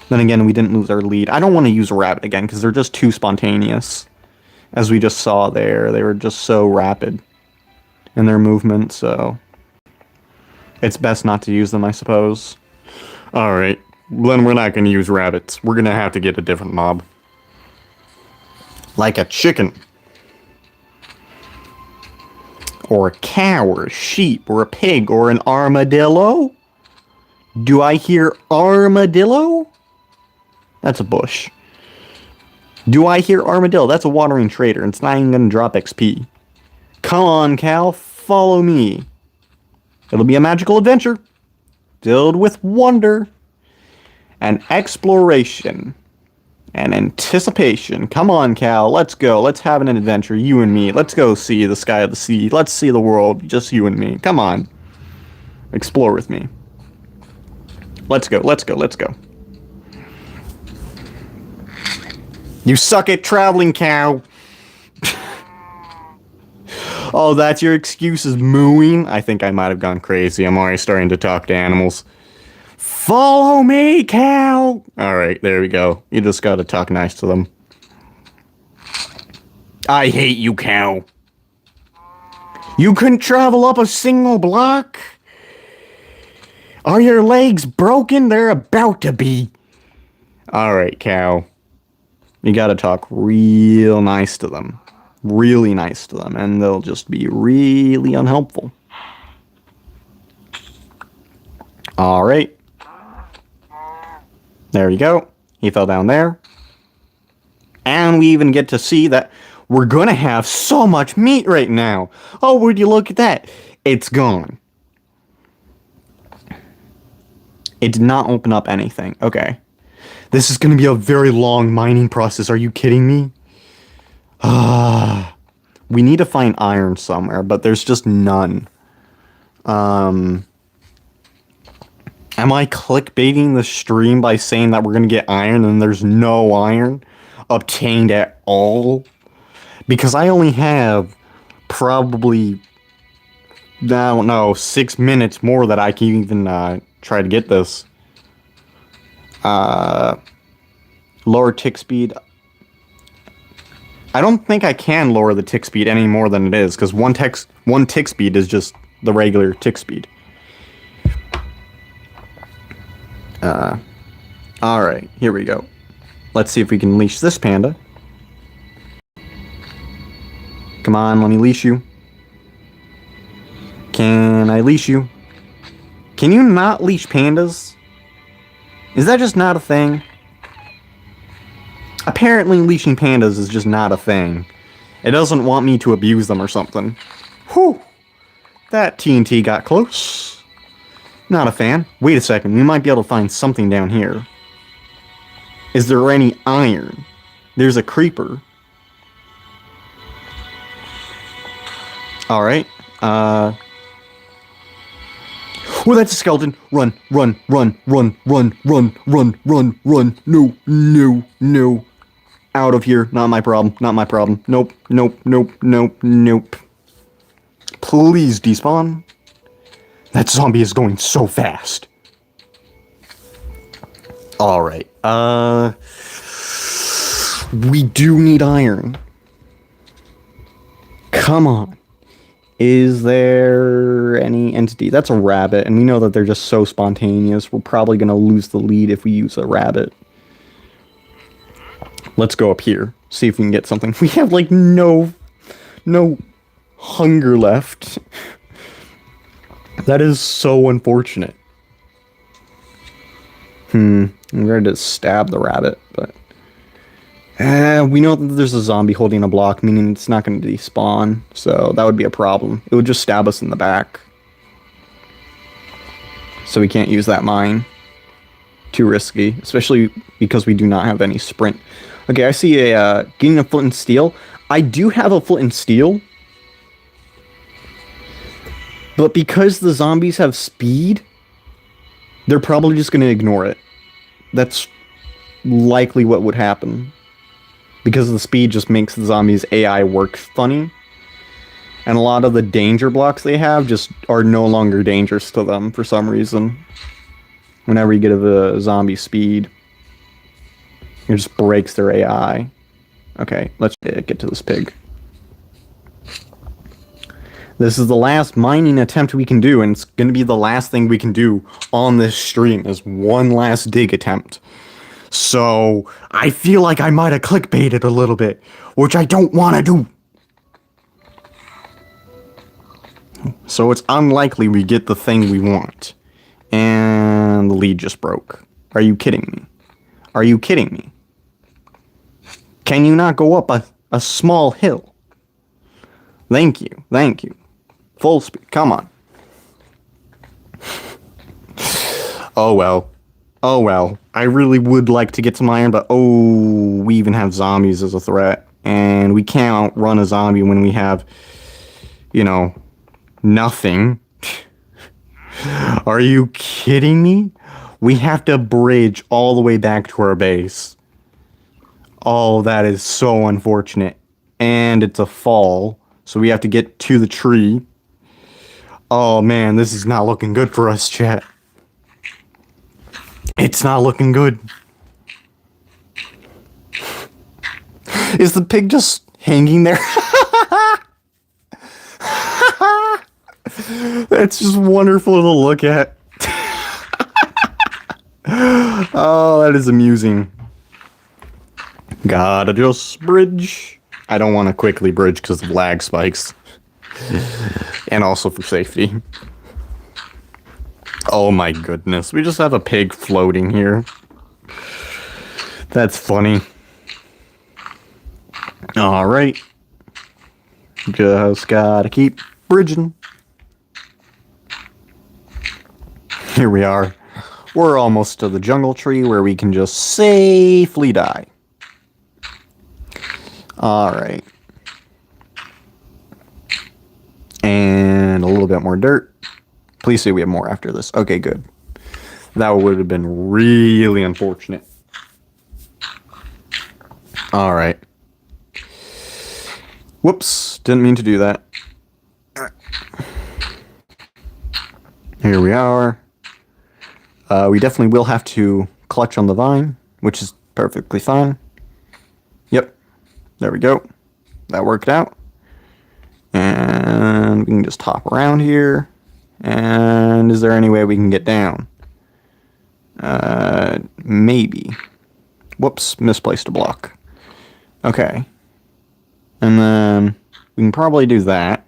Then again, we didn't lose our lead. I don't want to use a rabbit again because they're just too spontaneous. As we just saw there, they were just so rapid in their movement, so it's best not to use them, I suppose. Alright, then we're not going to use rabbits. We're going to have to get a different mob. Like a chicken. Or a cow, or a sheep, or a pig, or an armadillo? Do I hear armadillo? That's a bush. Do I hear armadillo? That's a watering trader, and it's not even going to drop XP. Come on, cow, follow me. It'll be a magical adventure, filled with wonder, and exploration, and anticipation. Come on, cow, let's go. Let's have an adventure, you and me. Let's go see the sky of the sea. Let's see the world, just you and me. Come on. Explore with me. Let's go, let's go, let's go. You suck at traveling, cow. Oh, that's your excuse, is mooing? I think I might have gone crazy. I'm already starting to talk to animals. Follow me, cow! Alright, there we go. You just gotta talk nice to them. I hate you, cow. You couldn't travel up a single block? Are your legs broken? They're about to be. Alright, cow. You gotta talk real nice to them. Really nice to them, and they'll just be really unhelpful. Alright. There you go. He fell down there. And we even get to see that we're gonna have so much meat right now. Oh, would you look at that? It's gone. It did not open up anything. Okay. This is gonna be a very long mining process. Are you kidding me? We need to find iron somewhere, but there's just none. Am I clickbaiting the stream by saying that we're gonna get iron and there's no iron obtained at all? Because I only have probably, I don't know, 6 minutes more that I can even try to get this. Lower tick speed. I don't think I can lower the tick speed any more than it is, because one tick speed is just the regular tick speed. Alright, here we go. Let's see if we can leash this panda. Come on, let me leash you. Can I leash you? Can you not leash pandas? Is that just not a thing? Apparently leashing pandas is just not a thing. It doesn't want me to abuse them or something. Whew! That TNT got close. Not a fan. Wait a second, we might be able to find something down here. Is there any iron? There's a creeper. Alright, Oh, that's a skeleton. Run, run, run, run, run, run, run, run, run. No, no, no. Out of here. Not my problem. Not my problem. Nope, nope, nope, nope, nope. Please despawn. That zombie is going so fast. Alright, we do need iron. Come on. Is there any entity? That's a rabbit, and we know that they're just so spontaneous. We're probably going to lose the lead if we use a rabbit. Let's go up here. See if we can get something. We have, like, no hunger left. That is so unfortunate. I'm ready to stab the rabbit, but... we know that there's a zombie holding a block, meaning it's not going to despawn, so that would be a problem. It would just stab us in the back. So we can't use that mine. Too risky, especially because we do not have any sprint. Okay, I see getting a flint and steel. I do have a flint and steel, but because the zombies have speed, they're probably just going to ignore it. That's likely what would happen. Because the speed just makes the zombies' AI work funny. And a lot of the danger blocks they have just are no longer dangerous to them for some reason. Whenever you get a zombie speed, it just breaks their AI. Okay, let's get to this pig. This is the last mining attempt we can do, and it's going to be the last thing we can do on this stream, is one last dig attempt. So, I feel like I might have clickbaited a little bit, which I don't want to do. So it's unlikely we get the thing we want. And the lead just broke. Are you kidding me? Are you kidding me? Can you not go up a small hill? Thank you, thank you. Full speed, come on. Oh well. Oh well, I really would like to get some iron, but oh, we even have zombies as a threat. And we can't outrun a zombie when we have, you know, nothing. Are you kidding me? We have to bridge all the way back to our base. Oh, that is so unfortunate. And it's a fall, so we have to get to the tree. Oh man, this is not looking good for us, chat. It's not looking good. Is the pig just hanging there? That's just wonderful to look at. Oh, that is amusing. Gotta just bridge. I don't want to quickly bridge because of lag spikes. And also for safety. Oh my goodness, we just have a pig floating here. That's funny. Alright. Just gotta keep bridging. Here we are. We're almost to the jungle tree where we can just safely die. Alright. And a little bit more dirt. Please say we have more after this. Okay, good. That would have been really unfortunate. Alright. Whoops. Didn't mean to do that. Here we are. We definitely will have to clutch on the vine, which is perfectly fine. Yep. There we go. That worked out. And we can just hop around here. And is there any way we can get down? Maybe. Whoops, misplaced a block. Okay. And then we can probably do that.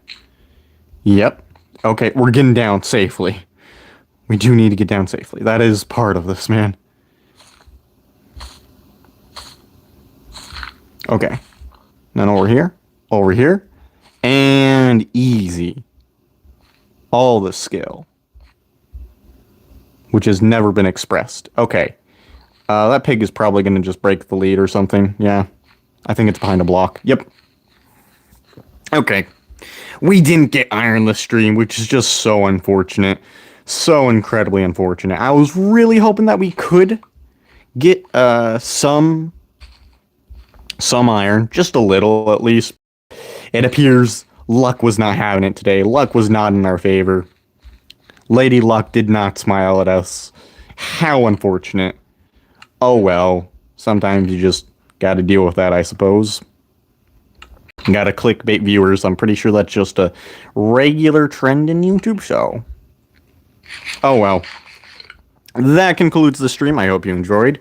Yep. Okay, we're getting down safely. We do need to get down safely. That is part of this, man. Okay. Then over here, and easy. All the skill. Which has never been expressed. Okay. That pig is probably going to just break the lead or something. Yeah. I think it's behind a block. Yep. Okay. We didn't get iron this stream, which is just so unfortunate. So incredibly unfortunate. I was really hoping that we could get some iron. Just a little, at least. It appears luck was not having it today. Luck was not in our favor. Lady Luck did not smile at us. How unfortunate. Oh well. Sometimes you just gotta deal with that, I suppose. Gotta clickbait viewers. I'm pretty sure that's just a regular trend in YouTube, so. Oh well. That concludes the stream. I hope you enjoyed.